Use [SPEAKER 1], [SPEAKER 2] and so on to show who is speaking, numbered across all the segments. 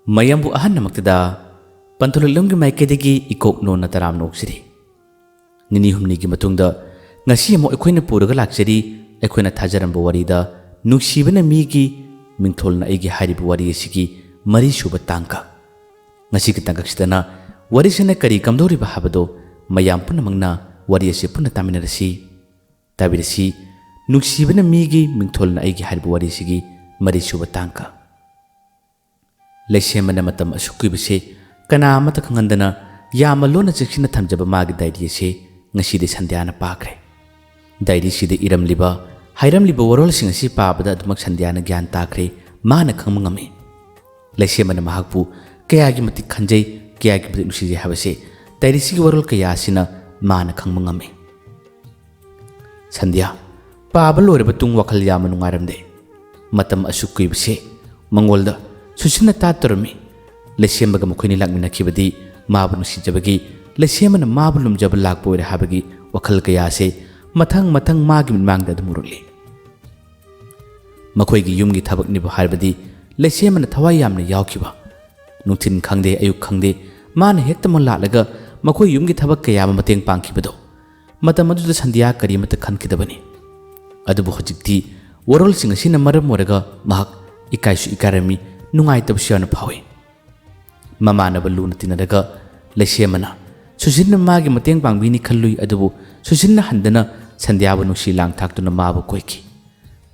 [SPEAKER 1] mayambu ahan namaktada pantululunggi maikadagi ikok no na taram noksiri nini humni gi matungda ngasi mo ekhoina puraga laksari ekhoina thajaramba warida nuksibana migi mingtholna igi haribu wari asigi mari shuba tangka ngasi ki tangkaksidana warisana kari kamdori ba habado mayam punamangna wari ase punna taminarasi tabirasi nuksibana migi mingtholna igi haribu wari asigi mari shuba tangka lesemana matam asukibase kana amata khangandana yama lona cheksina thamjaba magi dairi ase ngasi de sandyana pakre dairi side iramliba hairamliba warol sing asi pabada adumak sandyana gyan takre mana khangmangame lesemana mahakpu kayagi mati khanjai kayagi mati nusije habase dairi sigi warol kaya sina mana khangmangame sandya pabalo re batung wakhal yama nungaramde matam asukibase mangolda susina tatormi lesembaga mukhini lakmina kibadi mabunu sijabagi lesemana mabulum jab lakpoire habagi wakhal kaya se mathang magi mangda dumuruli makhoi yumgi thabak ni baharbadi lesemana thawai yamna yawkiba nungtin khangde ayuk khangde mana hektamon lalaga makhoi yumgi thabak kaya mateng pangkibado matam adu sandya kari mata khankidabani adubu hojikti warol sing asina maram moraga mahak ikaisu ikarami nungai tabsiana phawi mamana baluna tinaraga lesemana susinna magi mateng pangbini khallui adubu susinna handana sandyabu nusi lang thaktuna mabu koiki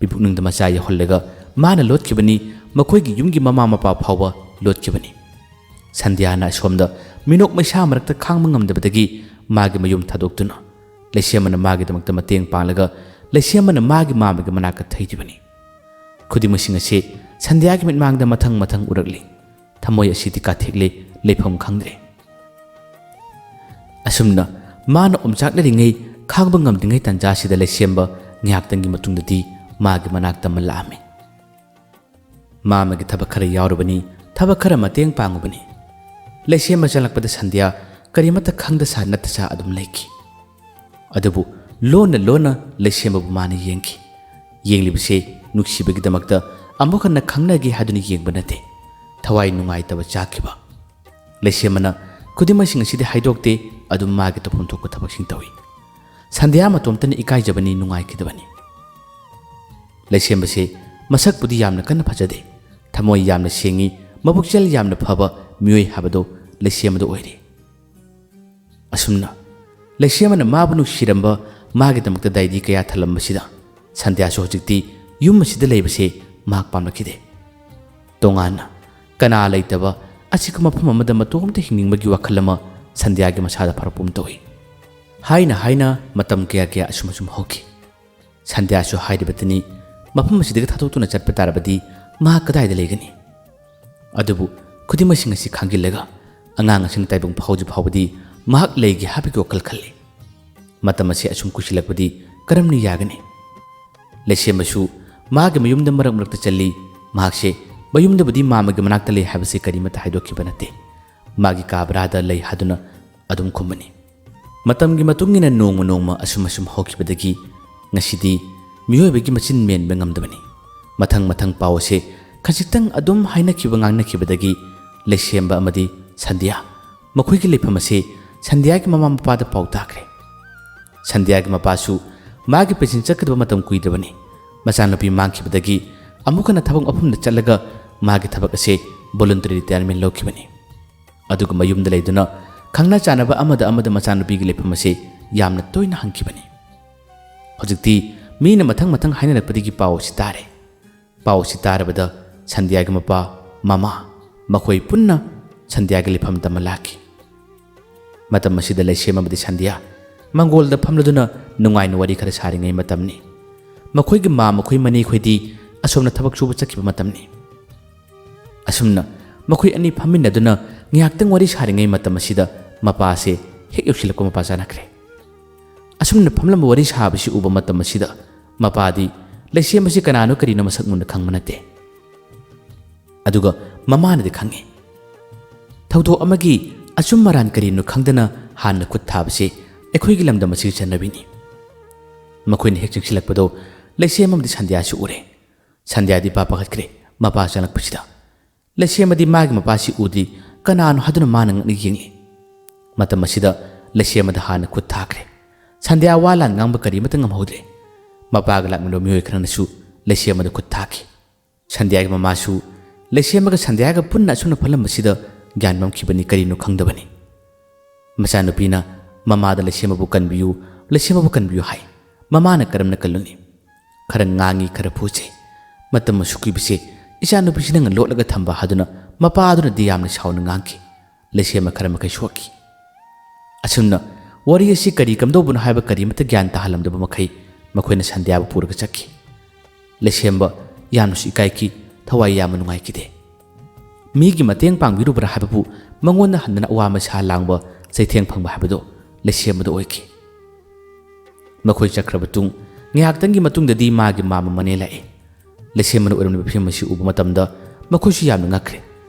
[SPEAKER 1] bibukningda macha ya hollaga mana lotkibani makoigi yumgi mama mapa phawa lotkibani sandyana somda minok maisa marakta khangma ngamdabadagi magi mayum thadoktuna lesemana magi damakta mateng panglaga lesemana magi mamagi manaka thaijibani खुदिमसिंग असे संध्यागी मिटमांगदा मथंग मथंग उरगली थमोय असिति काथेगले लेफम खंगद्रे असुमना मान ओमचाकलरिङै खांगब ngamdingai tanjasida lesemba ngyaktanggi matungdadi magi manakta malame mamagi thaba khara yaurubani thaba khara mateng pangubani lesemba jalakpada sandhya karimata khangda sa natsa adum leiki adubu lona lona lesemba bumani yengi yenglibse nuksibagidamagta amukana khangnagi haduni yengbnate thawai nungai taba chakiba lesemana kudimasing asidi haidokte adum magi to phunthok ko thabak sing tawi sandhya matomtani ikai jabani nungai kidabani lesembase masak pudi yamna kana phajade thamoi yamna sengi mabukchal yamna phaba mioi habado lesemado oire asumna lesemana mabunu shiramba magi damakta daidi kaya thalambasida sandhya so hojikti yum asida leibase mak pamlakide tongana kana leitaba asikama phum amada matomte hingingbagi wakhalama sandhya gi masada farapum toy haina matam kya kya asumsum hoki sandhya so haidibatani mafum asida thatotuna chatpa tarabadi ma kadai da legani adubu khudimasing asi khangilaga angang asing taibung phauji phawdi mahak leigi happy ko kalkhalle matam asi asum kusilakpadi karamni yagani lesembasu magi mayumda marak marakta challi mahakse mayumda budi mamagi manakta lei habase karimata haidokkiba nate magi kabrada lei haduna adum khumani matamgi matungina nongma asum hokibadagi ngasidi miyoibagi machin men bengamdabani mathang pawse khajitang adum haina kiba ngangna kibadagi lesemba amadi sandhya makhoigi lephamase sandhya gi mama mapada paw takre sandhya gi mapasu magi pechin chakadba matam kuidabani macanapi mangkibadagi amukana thabang apumda chalaga magi thabak ase voluntary retirement lokibani aduga mayumda leiduna khangna chanaba amada macanapi gi lepham ase yamna toina hangkibani hojikti mina mathang hainarakpadigi paw sitarabada sandhya gi mapa mama makhoi punna sandhya gi lepham tamalaki matam masida lesema badi sandhya mangolda phamladuna nungai wari khara saringai matamni makhoi mani khoidi asomna thabak suba chakiba matamni asumna makhoi ani phaminaduna ngyaktang wari saringai matam asida mapa se hek yusilako mapa janakre asumna phamlam wari sabasi uba matam asida mapadi lesemasi kanano karino masak munda khangmanate aduga mamanadi khange thawdo amagi asum maran karino khangdana hanna khut thabase ekhoigi lamdam asi chanabini makhoini hek chingsilakpado lesemamdi sandhya su ure sandhya di papa khatkre mapa chanakpasida ꯂꯩꯁꯦꯝꯕꯗꯤ ꯃꯥꯒꯤ ꯃꯄꯥꯁꯤ ꯎꯗꯤ ꯀꯅꯥꯅꯣ ꯍꯥꯏꯗꯨꯅ ꯃꯥꯅ ꯉꯛꯅ ꯌꯦꯡꯉꯤ ꯃꯇꯝ ꯑꯁꯤꯗ ꯂꯩꯁꯦꯝꯕꯗ ꯍꯥꯟꯅ ꯈꯨꯠ ꯊꯥꯈ꯭ꯔꯦ ꯁꯟꯙ꯭ꯌꯥ ꯋꯥ ꯂꯥꯟ ꯉꯥꯡꯕ ꯀꯔꯤꯃꯠꯇ ꯉꯝꯍꯧꯗ꯭ꯔꯦ ꯃꯄꯥꯒ ꯂꯥꯛꯃꯤꯟꯅꯕ ꯃꯤꯑꯣꯏ ꯈꯔꯅꯁꯨ ꯂꯩꯁꯦꯝꯕꯗ ꯈꯨꯠ ꯊꯥꯈꯤ ꯁꯟꯙ꯭ꯌꯥꯒꯤ ꯃꯃꯥꯁꯨ ꯂꯩꯁꯦꯝꯕꯒ ꯁꯟꯙ꯭ꯌꯥꯒ ꯄꯨꯟꯅ ꯑꯁꯨꯝꯅ ꯐꯜꯂꯝꯕꯁꯤꯗ ꯒ꯭ꯌꯥꯟ ꯃꯝꯈꯤꯕꯅꯤ ꯀꯔꯤꯅꯣ ꯈꯪꯗꯕꯅꯤ ꯃꯆꯥꯅꯨꯄꯤꯅ ꯃꯃꯥꯗ ꯂꯩꯁꯦꯝꯕꯕꯨ ꯀꯟꯕꯤꯌꯨ ꯂꯩꯁꯦꯝꯕꯕꯨ ꯀꯟꯕꯤꯌꯨ ꯍꯥꯏ ꯃꯃꯥꯅ ꯀꯔꯝꯅ ꯀꯜꯂꯨꯅꯤ ꯈꯔ ꯉꯥꯡꯉꯤ ꯈꯔ ꯐꯨꯖꯩ ꯃꯇꯝ ꯑꯁꯨꯛ ꯀꯨꯏꯕꯁꯦ ꯏꯆꯥꯅꯨꯄꯤꯁꯤꯅ ꯂꯣꯠꯂꯒ ꯊꯝꯕ ꯍꯥꯏꯗꯨꯅ ꯃꯄꯥꯗꯨꯅꯗꯤ ꯌꯥꯝꯅ ꯁꯥꯎꯅ ꯉꯥꯡꯈꯤ ꯂꯩꯁꯦꯝꯕ ꯈꯔ ꯃꯈꯩ ꯁꯣꯛꯈꯤ ꯑꯁꯨꯝꯅ ꯋꯥꯔꯤ ꯑꯁꯤ ꯀꯔꯤ ꯀꯝꯗꯧꯕꯅꯣ ꯍꯥꯏꯕ ꯀꯔꯤꯃꯠꯇ ꯒ꯭ꯌꯥꯟ ꯇꯥꯍꯜꯂꯝꯗꯕ ꯃꯈꯩ ꯃꯈꯣꯏꯅ ꯁꯟꯙ꯭ꯌꯥꯕꯨ ꯄꯨꯔꯒ ꯆꯠꯈꯤ ꯂꯩꯁꯦꯝꯕ ꯌꯥꯝꯅꯁꯨ ꯏꯀꯥꯏꯈꯤ ꯊꯋꯥꯏ ꯌꯥꯝꯅ ꯅꯨꯡꯉꯥꯏꯈꯤꯗꯦ ꯃꯤꯒꯤ ꯃꯇꯦꯡ ꯄꯥꯡꯕꯤꯔꯨꯕ꯭ꯔꯥ ꯍꯥꯏꯕꯕꯨ ꯃꯉꯣꯟꯗ ꯍꯟꯗꯅ ꯑꯋꯥ ꯃꯁꯥ ꯂꯥꯡꯕ ꯆꯩꯊꯦꯡ ꯐꯪꯕ ꯍꯥꯏꯕꯗꯣ ꯂꯩꯁꯦꯝꯕꯗ ꯑꯣꯏꯈꯤ ꯃꯈꯣꯏ ꯆꯠꯈ꯭ꯔꯕ ꯉꯥꯏꯍꯥꯛꯇꯪꯒꯤ ꯃꯇꯨꯡꯗꯗꯤ ꯃꯥꯒꯤ ꯃꯥꯃ ꯃꯅꯦ ꯂꯥꯛꯑꯦ ꯂꯩꯁꯦꯝꯕꯅ ꯑꯣꯏꯔꯝꯂꯤꯕ ꯐꯤꯕꯝ ꯑꯁꯤ ꯎꯕ ꯃꯇꯝꯗ ꯃꯈꯣꯏꯁꯨ ꯌꯥꯝꯅ ꯉꯛꯈ꯭ꯔꯦ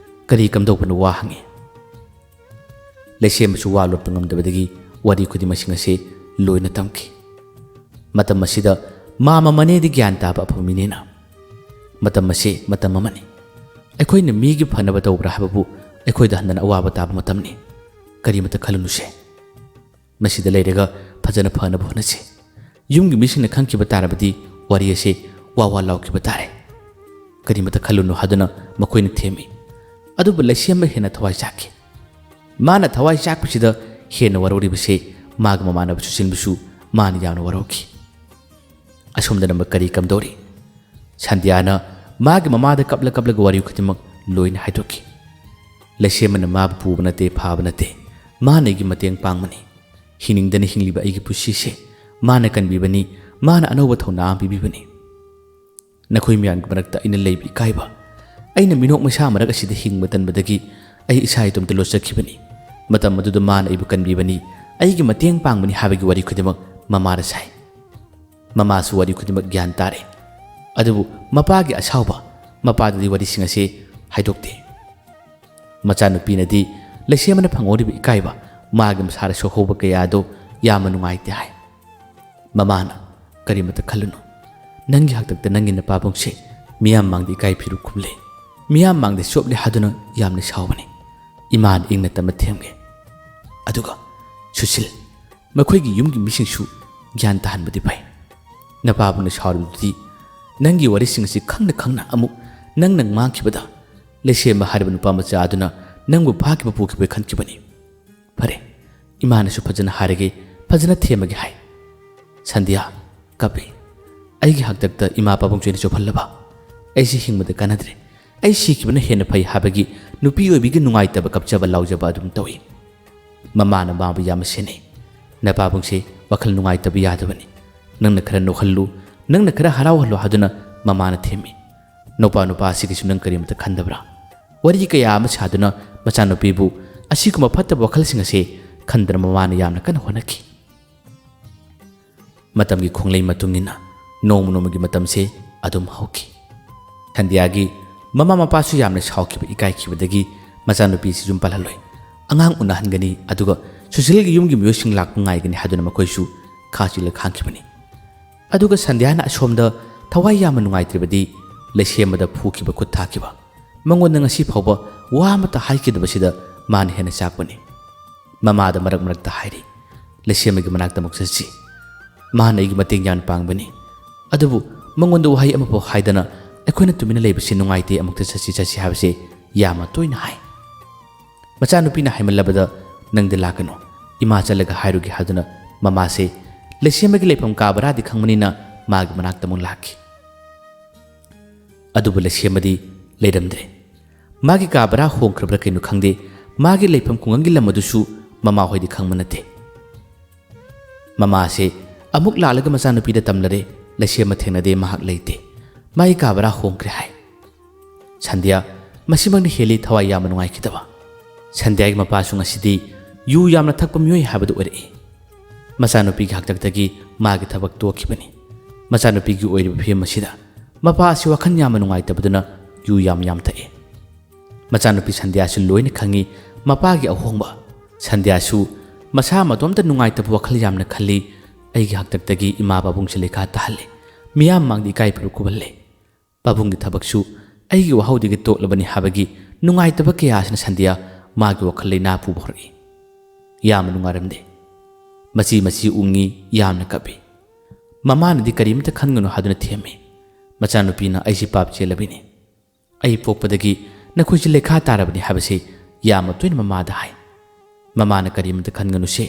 [SPEAKER 1] ꯀꯔꯤ ꯀꯝꯗꯧꯕꯅꯣ ꯋꯥ ꯍꯪꯉꯤ ꯂꯩꯁꯦꯝꯕꯁꯨ ꯋꯥ ꯂꯣꯠꯄ ꯉꯝꯗꯕꯗꯒꯤ ꯋꯥꯔꯤ ꯈꯨꯗꯤꯡꯃꯛꯁꯤꯡ ꯑꯁꯤ ꯂꯣꯏꯅ ꯇꯝꯈꯤ ꯃꯇꯝ ꯑꯁꯤꯗ ꯃꯥꯃ ꯃꯅꯦꯗꯤ ꯒ꯭ꯌꯥꯟ ꯇꯥꯕ ꯑꯐꯕ ꯃꯤꯅꯤꯅ ꯃꯇꯝ ꯑꯁꯤ ꯃꯇꯝ ꯑꯃꯅꯤ ꯑꯩꯈꯣꯏꯅ ꯃꯤꯒꯤ ꯐꯅꯕ ꯇꯧꯕ꯭ꯔꯥ ꯍꯥꯏꯕꯕꯨ ꯑꯩꯈꯣꯏꯗ ꯍꯟꯗꯅ ꯑꯋꯥꯕ ꯇꯥꯕ ꯃꯇꯝꯅꯤ ꯀꯔꯤꯃꯠꯇ ꯈꯜꯂꯨꯅꯨꯁꯦ ꯃꯁꯤꯗ ꯂꯩꯔꯒ ꯐꯖꯅ ꯐꯅꯕ ꯍꯣꯠꯅꯁꯤ ꯌꯨꯝꯒꯤ ꯃꯤꯁꯤꯡꯅ ꯈꯪꯈꯤꯕ ꯇꯥꯔꯕꯗꯤ ꯋꯥꯔꯤ ꯑꯁꯤ ꯋꯥ ꯋꯥ ꯂꯥꯎꯈꯤꯕ ꯇꯥꯔꯦ ꯀꯔꯤꯃꯠꯇ ꯈꯜꯂꯨꯅꯨ ꯍꯥꯏꯗꯨꯅ ꯃꯈꯣꯏꯅ ꯊꯦꯝꯃꯤ ꯑꯗꯨꯕꯨ ꯂꯩꯁꯦꯝꯕ ꯍꯦꯟꯅ ꯊꯋꯥꯏ ꯆꯥꯛꯈꯤ ꯃꯥꯅ ꯊꯋꯥꯏ ꯆꯥꯛꯄꯁꯤꯗ ꯍꯦꯟꯅ ꯋꯥꯔꯧꯔꯤꯕꯁꯦ ꯃꯥꯒꯤ ꯃꯃꯥꯟꯅꯕ ꯁꯨꯁꯤꯟꯕꯁꯨ ꯃꯥꯅ ꯌꯥꯝꯅ ꯋꯥꯔꯧꯈꯤ ꯑꯁꯣꯝꯗꯅ ꯀꯔꯤ ꯀꯝꯗꯧꯔꯤ ꯁꯟꯙ꯭ꯌꯥꯅ ꯃꯥꯒꯤ ꯃꯃꯥꯗ ꯀꯞꯂꯒ ꯋꯥꯔꯤ ꯈꯨꯗꯤꯡꯃꯛ ꯂꯣꯏꯅ ꯍꯥꯏꯗꯣꯛꯈꯤ ꯂꯩꯁꯦꯝꯕꯅ ꯃꯥꯕꯨ ꯄꯨꯕ ꯅꯠꯇꯦ ꯐꯥꯕ ꯅꯠꯇꯦ ꯃꯥꯅ ꯑꯩꯒꯤ ꯃꯇꯦꯡ ꯄꯥꯡꯕꯅꯤ ꯍꯤꯡꯅꯤꯡꯗꯅ ꯍꯤꯡꯂꯤꯕ ꯑꯩꯒꯤ ꯄꯨꯟꯁꯤꯁꯦ ꯃꯥꯅ ꯀꯟꯕꯤꯕꯅꯤ ꯃꯥꯅ ꯑꯅꯧꯕ ꯊꯧꯅꯥ ꯑꯃ ꯄꯤꯕꯤꯕꯅꯤ ꯅꯈꯣꯏ ꯃꯌꯥꯝꯒꯤ ꯃꯔꯛꯇ ꯑꯩꯅ ꯂꯩꯕ ꯏꯀꯥꯏꯕ ꯑꯩꯅ ꯃꯤꯅꯣꯛ ꯃꯩꯁꯥ ꯃꯔꯛ ꯑꯁꯤꯗ ꯍꯤꯡꯕ ꯇꯟꯕꯗꯒꯤ ꯑꯩ ꯏꯁꯥ ꯏꯇꯣꯝꯇ ꯂꯣꯠꯆꯈꯤꯕꯅꯤ ꯃꯇꯝ ꯑꯗꯨꯗ ꯃꯥꯅ ꯑꯩꯕꯨ ꯀꯟꯕꯤꯕꯅꯤ ꯑꯩꯒꯤ ꯃꯇꯦꯡ ꯄꯥꯡꯕꯅꯤ ꯍꯥꯏꯕꯒꯤ ꯋꯥꯔꯤ ꯈꯨꯗꯤꯡꯃꯛ ꯃꯃꯥꯗ ꯁꯥꯏ ꯃꯃꯥꯁꯨ ꯋꯥꯔꯤ ꯈꯨꯗꯤꯡꯃꯛ ꯒ꯭ꯌꯥꯟ ꯇꯥꯔꯦ ꯑꯗꯨꯕꯨ ꯃꯄꯥꯒꯤ ꯑꯁꯥꯎꯕ ꯃꯄꯥꯗꯗꯤ ꯋꯥꯔꯤꯁꯤꯡ ꯑꯁꯤ ꯍꯥꯏꯗꯣꯛꯇꯦ ꯃꯆꯥꯅꯨꯄꯤꯅꯗꯤ ꯂꯩꯁꯦꯝꯕꯅ ꯐꯪꯍꯧꯔꯤꯕ ꯏꯀꯥꯏꯕ ꯃꯥꯒꯤ ꯃꯁꯥꯗ ꯁꯣꯛꯍꯧꯕ ꯀꯌꯥꯗꯣ ꯌꯥꯝꯅ ꯅꯨꯡꯉꯥꯏꯇꯦ ꯍꯥꯏ ꯃꯃꯥꯅ ꯀꯔꯤꯃꯠꯇ ꯈꯜꯂꯨꯅꯨ ꯅꯪꯒꯤ ꯍꯥꯛꯇꯛꯇ ꯅꯪꯒꯤ ꯅꯄꯥꯕꯨꯡꯁꯦ ꯃꯤꯌꯥꯝ ꯃꯥꯡꯗ ꯏꯀꯥꯏ ꯐꯤꯔꯨ ꯈꯨꯝꯂꯦ ꯃꯤꯌꯥꯝ ꯃꯥꯡꯗ ꯆꯣꯞꯂꯦ ꯍꯥꯏꯗꯨꯅ ꯌꯥꯝꯅ ꯁꯥꯎꯕꯅꯤ ꯏꯃꯥꯅ ꯏꯪꯅ ꯇꯞꯅ ꯊꯦꯝꯒꯦ ꯑꯗꯨꯒ ꯁꯨꯁꯤꯜ ꯃꯈꯣꯏꯒꯤ ꯌꯨꯝꯒꯤ ꯃꯤꯁꯤꯡꯁꯨ ꯒ꯭ꯌꯥꯟ ꯇꯥꯍꯟꯕꯗꯤ ꯐꯩ ꯅꯄꯥꯕꯨꯡꯅ ꯁꯥꯎꯔꯤꯕꯗꯨꯗꯤ ꯅꯪꯒꯤ ꯋꯥꯔꯤꯁꯤꯡ ꯑꯁꯤ ꯈꯪꯅ ꯑꯃꯨꯛ ꯅꯪꯅ ꯉꯥꯡꯈꯤꯕꯗ ꯂꯩꯁꯦꯝꯕ ꯍꯥꯏꯔꯤꯕ ꯅꯨꯄꯥ ꯃꯆꯥ ꯑꯗꯨꯅ ꯅꯪꯕꯨ ꯐꯥꯈꯤꯕ ꯄꯨꯈꯤꯕ ꯈꯟꯈꯤꯕꯅꯤ ꯐꯔꯦ ꯏꯃꯥꯅꯁꯨ ꯐꯖꯅ ꯍꯥꯏꯔꯒꯦ ꯐꯖꯅ ꯊꯦꯝꯃꯒꯦ ꯍꯥꯏ ꯁꯟꯙ꯭ꯌꯥ ꯀꯞꯄꯤ ꯑꯩꯒꯤ ꯍꯥꯛꯇꯛꯇ ꯏꯃꯥ ꯄꯥꯕꯨꯡꯁꯨ ꯆꯣꯞꯍꯜꯂꯕ ꯑꯩꯁꯤ ꯍꯤꯡꯕꯗ ꯀꯥꯟꯅꯗ꯭ꯔꯦ ꯑꯩ ꯁꯤꯈꯤꯕꯅ ꯍꯦꯟꯅ ꯐꯩ ꯍꯥꯏꯕꯒꯤ ꯅꯨꯄꯤ ꯑꯣꯏꯕꯤꯒꯤ ꯅꯨꯡꯉꯥꯏꯇꯕ ꯀꯞꯆꯕ ꯂꯥꯎꯖꯕ ꯑꯗꯨꯝ ꯇꯧꯏ ꯃꯃꯥꯅ ꯃꯥꯕꯨ ꯌꯥꯝꯅ ꯁꯦꯟꯅꯩ ꯅꯄꯥꯕꯨꯡꯁꯦ ꯋꯥꯈꯜ ꯅꯨꯡꯉꯥꯏꯇꯕ ꯌꯥꯗꯕꯅꯤ ꯅꯪꯅ ꯈꯔ ꯅꯣꯛꯍꯜꯂꯨ ꯅꯪꯅ ꯈꯔ ꯍꯔꯥꯎꯍꯜꯂꯨ ꯍꯥꯏꯗꯨꯅ ꯃꯃꯥꯅ ꯊꯦꯝꯃꯤ ꯅꯨꯄꯥ ꯑꯁꯤꯒꯤꯁꯨ ꯅꯪ ꯀꯔꯤꯃꯇ ꯈꯟꯗꯕ꯭ꯔꯥ ꯋꯥꯔꯤ ꯀꯌꯥ ꯑꯃ ꯁꯥꯗꯨꯅ ꯃꯆꯥꯅꯨꯄꯤꯕꯨ ꯑꯁꯤꯒꯨꯝꯕ ꯐꯠꯇꯕ ꯋꯥꯈꯜꯁꯤꯡ ꯑꯁꯤ ꯈꯟꯗꯅ ꯃꯃꯥꯅ ꯌꯥꯝꯅ ꯀꯟꯅ ꯍꯣꯠꯅꯈꯤ ꯃꯇꯝꯒꯤ ꯈꯣꯡꯂꯩ ꯃꯇꯨꯡ ꯏꯟꯅ ꯅꯣꯡꯃꯒꯤ ꯃꯇꯝꯁꯦ ꯑꯗꯨꯝ ꯍꯧꯈꯤ ꯁꯟꯙ꯭ꯌꯥꯒꯤ ꯃꯃꯥ ꯃꯄꯥꯁꯨ ꯌꯥꯝꯅ ꯁꯥꯎꯈꯤꯕ ꯏꯀꯥꯏꯈꯤꯕꯗꯒꯤ ꯃꯆꯥꯅꯨꯄꯤꯁꯤ ꯌꯨꯝ ꯄꯥꯜꯍꯜꯂꯣꯏ ꯑꯉꯥꯡ ꯎꯅꯍꯟꯒꯅꯤ ꯑꯗꯨꯒ ꯁꯨꯁꯤꯜꯒꯤ ꯌꯨꯝꯒꯤ ꯃꯤꯑꯣꯏꯁꯤꯡ ꯂꯥꯛꯄ ꯉꯥꯏꯒꯅꯤ ꯍꯥꯏꯗꯨꯅ ꯃꯈꯣꯏꯁꯨ ꯈꯥꯆꯤꯜꯂ ꯈꯥꯡꯈꯤꯕꯅꯤ ꯑꯗꯨꯒ ꯁꯟꯙ꯭ꯌꯥꯅ ꯑꯁꯣꯝꯗ ꯊꯋꯥꯏ ꯌꯥꯝꯅ ꯅꯨꯡꯉꯥꯏꯇ꯭ꯔꯤꯕꯗꯤ ꯂꯩꯁꯦꯝꯕꯗ ꯐꯨꯈꯤꯕ ꯈꯨꯠ ꯊꯥꯈꯤꯕ ꯃꯉꯣꯟꯗ ꯉꯁꯤ ꯐꯥꯎꯕ ꯋꯥ ꯑꯃꯠꯇ ꯍꯥꯏꯈꯤꯗꯕꯁꯤꯗ ꯃꯥꯅ ꯍꯦꯟꯅ ꯆꯥꯛꯄꯅꯤ ꯃꯃꯥꯗ ꯃꯔꯛꯇ ꯍꯥꯏꯔꯤ ꯂꯩꯁꯦꯝꯕꯒꯤ ꯃꯅꯥꯛꯇ ꯑꯃꯨꯛ ꯆꯠꯁꯤ ꯃꯥꯅ ꯑꯩꯒꯤ ꯃꯇꯦꯡ ꯌꯥꯝꯅ ꯄꯥꯡꯕꯅꯤ ꯑꯗꯨꯕꯨ ꯃꯉꯣꯟꯗ ꯋꯥꯍꯩ ꯑꯃꯐꯥꯎ ꯍꯥꯏꯗꯅ ꯑꯩꯈꯣꯏꯅ ꯇꯨꯃꯤꯟꯅ ꯂꯩꯕꯁꯤ ꯅꯨꯡꯉꯥꯏꯇꯦ ꯑꯃꯨꯛꯇ ꯆꯠꯁꯤ ꯍꯥꯏꯕꯁꯦ ꯌꯥꯝꯅ ꯇꯣꯏꯅ ꯍꯥꯏ ꯃꯆꯥꯅꯨꯄꯤꯅ ꯍꯥꯏꯃꯜꯂꯕꯗ ꯅꯪꯗꯤ ꯂꯥꯛꯀꯅꯨ ꯏꯃꯥ ꯆꯠꯂꯒ ꯍꯥꯏꯔꯨꯒꯦ ꯍꯥꯏꯗꯨꯅ ꯃꯃꯥꯁꯦ ꯂꯩꯁꯦꯝꯕꯒꯤ ꯂꯩꯐꯝ ꯀꯥ ꯕꯔꯥꯗꯤ ꯈꯪꯕꯅꯤꯅ ꯃꯥꯒꯤ ꯃꯅꯥꯛꯇ ꯑꯃꯨꯛ ꯂꯥꯛꯈꯤ ꯑꯗꯨꯕꯨ ꯂꯩꯁꯦꯝꯕꯗꯤ ꯂꯩꯔꯝꯗ꯭ꯔꯦ ꯃꯥꯒꯤ ꯀꯥ ꯕꯔꯥ ꯍꯣꯡꯈ꯭ꯔꯕ꯭ꯔꯥ ꯀꯩꯅꯣ ꯈꯪꯗꯦ ꯃꯥꯒꯤ ꯂꯩꯐꯝ ꯈꯨꯡꯒꯪꯒꯤ ꯂꯝ ꯑꯗꯨꯁꯨ ꯃꯃꯥ ꯍꯣꯏꯗꯤ ꯈꯪꯕ ꯅꯠꯇꯦ ꯃꯃꯥꯁꯦ ꯑꯃꯨꯛ ꯂꯥꯛꯂꯒ ꯃꯆꯥꯅꯨꯄꯤꯗ ꯇꯝꯂꯔꯦ ꯂꯩꯁꯦꯝꯕ ꯊꯦꯡꯅꯗꯦ ꯃꯍꯥꯛ ꯂꯩꯇꯦ ꯃꯥꯒꯤ ꯀꯥ ꯕꯔꯥ ꯍꯣꯡꯈ꯭ꯔꯦ ꯍꯥꯏ ꯁꯟꯙ꯭ꯌꯥ ꯃꯁꯤꯃꯛꯅ ꯍꯦꯜꯂꯤ ꯊꯋꯥꯏ ꯌꯥꯝꯅ ꯅꯨꯡꯉꯥꯏꯈꯤꯗꯕ ꯁꯟꯙ꯭ꯌꯥꯒꯤ ꯃꯄꯥꯁꯨ ꯉꯁꯤꯗꯤ ꯌꯨ ꯌꯥꯝꯅ ꯊꯛꯄ ꯃꯤꯑꯣꯏ ꯍꯥꯏꯕꯗꯨ ꯑꯣꯏꯔꯛꯏ ꯃꯆꯥꯅꯨꯄꯤꯒꯤ ꯍꯥꯛꯇꯛꯇꯒꯤ ꯃꯥꯒꯤ ꯊꯕꯛ ꯇꯣꯛꯈꯤꯕꯅꯤ ꯃꯆꯥꯅꯨꯄꯤꯒꯤ ꯑꯣꯏꯔꯤꯕ ꯐꯤꯕꯝ ꯑꯁꯤꯗ ꯃꯄꯥ ꯑꯁꯤ ꯋꯥꯈꯜ ꯌꯥꯝꯅ ꯅꯨꯡꯉꯥꯏꯇꯕꯗꯨꯅ ꯌꯨ ꯌꯥꯝ ꯊꯛꯏ ꯃꯆꯥꯅꯨꯄꯤ ꯁꯟꯙ꯭ꯌꯥꯁꯨ ꯂꯣꯏꯅ ꯈꯪꯉꯤ ꯃꯄꯥꯒꯤ ꯑꯍꯣꯡꯕ ꯁꯟꯙ꯭ꯌꯥꯁꯨ ꯃꯁꯥ ꯃꯇꯣꯝꯇ ꯅꯨꯡꯉꯥꯏꯇꯕ ꯋꯥꯈꯜ ꯌꯥꯝꯅ ꯈꯜꯂꯤ ꯑꯩꯒꯤ ꯍꯥꯛꯇꯛꯇꯒꯤ ꯏꯃꯥ ꯄꯥꯕꯨꯡꯁꯦ ꯂꯩꯈꯥ ꯇꯥꯍꯜꯂꯦ ꯃꯤꯌꯥꯝ ꯃꯥꯡꯗ ꯏꯀꯥꯏ ꯐꯤꯔꯨ ꯈꯨꯕꯜꯂꯦ ꯄꯥꯕꯨꯡꯒꯤ ꯊꯕꯛꯁꯨ ꯑꯩꯒꯤ ꯋꯥꯍꯧꯗꯒꯤ ꯇꯣꯛꯂꯕꯅꯤ ꯍꯥꯏꯕꯒꯤ ꯅꯨꯡꯉꯥꯏꯇꯕ ꯀꯌꯥꯁꯤꯅ ꯁꯟꯗ꯭ꯌꯥ ꯃꯥꯒꯤ ꯋꯥꯈꯜ ꯂꯩꯅꯥ ꯄꯨꯕ ꯍꯧꯔꯛꯏ꯫ ꯌꯥꯝꯅ ꯅꯨꯡꯉꯥꯏꯔꯝꯗꯦ꯫ ꯃꯆꯤ ꯎꯡꯉꯤ, ꯌꯥꯝꯅ ꯀꯞꯄꯤ꯫ ꯃꯃꯥꯅꯗꯤ ꯀꯔꯤꯝꯇ ꯈꯟꯒꯅꯨ ꯍꯥꯏꯗꯨꯅ ꯊꯦꯝꯃꯤ꯫ ꯃꯆꯥꯅꯨꯄꯤꯅ ꯑꯩꯁꯤ ꯄꯥꯞ ꯆꯦꯜꯂꯕꯤꯅꯤ, ꯑꯩ ꯄꯣꯛꯄꯗꯒꯤ ꯅꯈꯣꯏꯁꯤ ꯂꯩꯈꯥ ꯇꯥꯔꯕꯅꯤ ꯍꯥꯏꯕꯁꯤ ꯌꯥꯝꯅ ꯇꯣꯏꯅ ꯃꯃꯥꯗ ꯍꯥꯏ꯫ ꯃꯃꯥꯅ ꯀꯔꯤꯝꯇ ꯈꯟꯒꯅꯨꯁꯦ,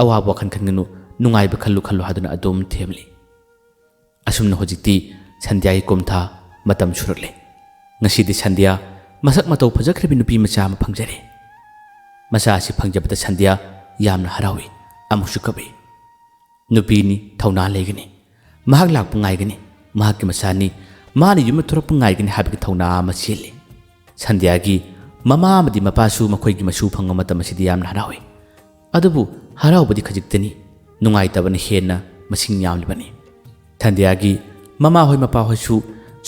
[SPEAKER 1] ꯑꯋꯥꯕ ꯋꯥꯈꯜ ꯈꯟꯒꯅꯨ, ꯅꯨꯡꯉꯥꯏꯕ ꯈꯜꯂꯨ ꯍꯥꯏꯗꯨꯅ ꯑꯗꯨꯝ ꯊꯦꯝꯂꯤ꯫ ꯑꯁꯨꯝꯅ ꯍꯧꯖꯤꯛꯇꯤ ꯁꯟꯗ꯭ꯌꯥꯒꯤ ꯀꯣꯝꯊꯥ ꯃꯇꯝ ꯁꯨꯔꯛꯂꯦ꯫ ꯉꯁꯤꯗꯤ ꯁꯟꯗ꯭ꯌꯥ ꯃꯁꯛ ꯃꯇꯧ ꯐꯖꯈ꯭ꯔꯕꯤ ꯅꯨꯄꯤ ꯃꯆꯥ ꯑꯃ ꯐꯪꯖꯔꯦ꯫ ꯃꯆꯥ ꯑꯁꯤ ꯐꯪꯖꯕꯗ ꯁꯟꯗ꯭ꯌꯥ ꯌꯥꯝꯅ ꯍꯔꯥꯎꯏ, ꯑꯃꯨꯛꯁꯨ ꯀꯞꯏ꯫ ꯅꯨꯄꯤꯅꯤ, ꯊꯧꯅꯥ ꯂꯩꯒꯅꯤ, ꯃꯍꯥꯛ ꯂꯥꯛꯄ ꯉꯥꯏꯒꯅꯤ, ꯃꯍꯥꯛꯀꯤ ꯃꯆꯥꯅꯤ, ꯃꯥꯅ ꯌꯨꯝꯗ ꯊꯣꯔꯛꯄ ꯉꯥꯏꯒꯅꯤ ꯍꯥꯏꯕꯒꯤ ꯊꯧꯅꯥ ꯑꯃ ꯆꯦꯜꯂꯤ꯫ ꯁꯟꯗ꯭ꯌꯥꯒꯤ ꯃꯃꯥ ꯑꯃꯗꯤ ꯃꯄꯥꯁꯨ ꯃꯈꯣꯏꯒꯤ ꯃꯁꯨ ꯐꯪꯕ ꯃꯇꯝ ꯑꯁꯤꯗꯤ ꯌꯥꯝꯅ ꯍꯔꯥꯎꯏ꯫ ꯑꯗꯨꯕꯨ ꯍꯔꯥꯎꯕꯗꯤ ꯈꯖꯤꯛꯇꯅꯤ, ꯅꯨꯡꯉꯥꯏꯇꯕꯅ ꯍꯦꯟꯅ ꯃꯁꯤꯡ ꯌꯥꯝꯂꯤꯕꯅꯤ꯫ ꯁꯟꯗ꯭ꯌꯥꯒꯤ ꯃꯃꯥꯍꯣꯏ ꯃꯄꯥꯍꯣꯏꯁꯨ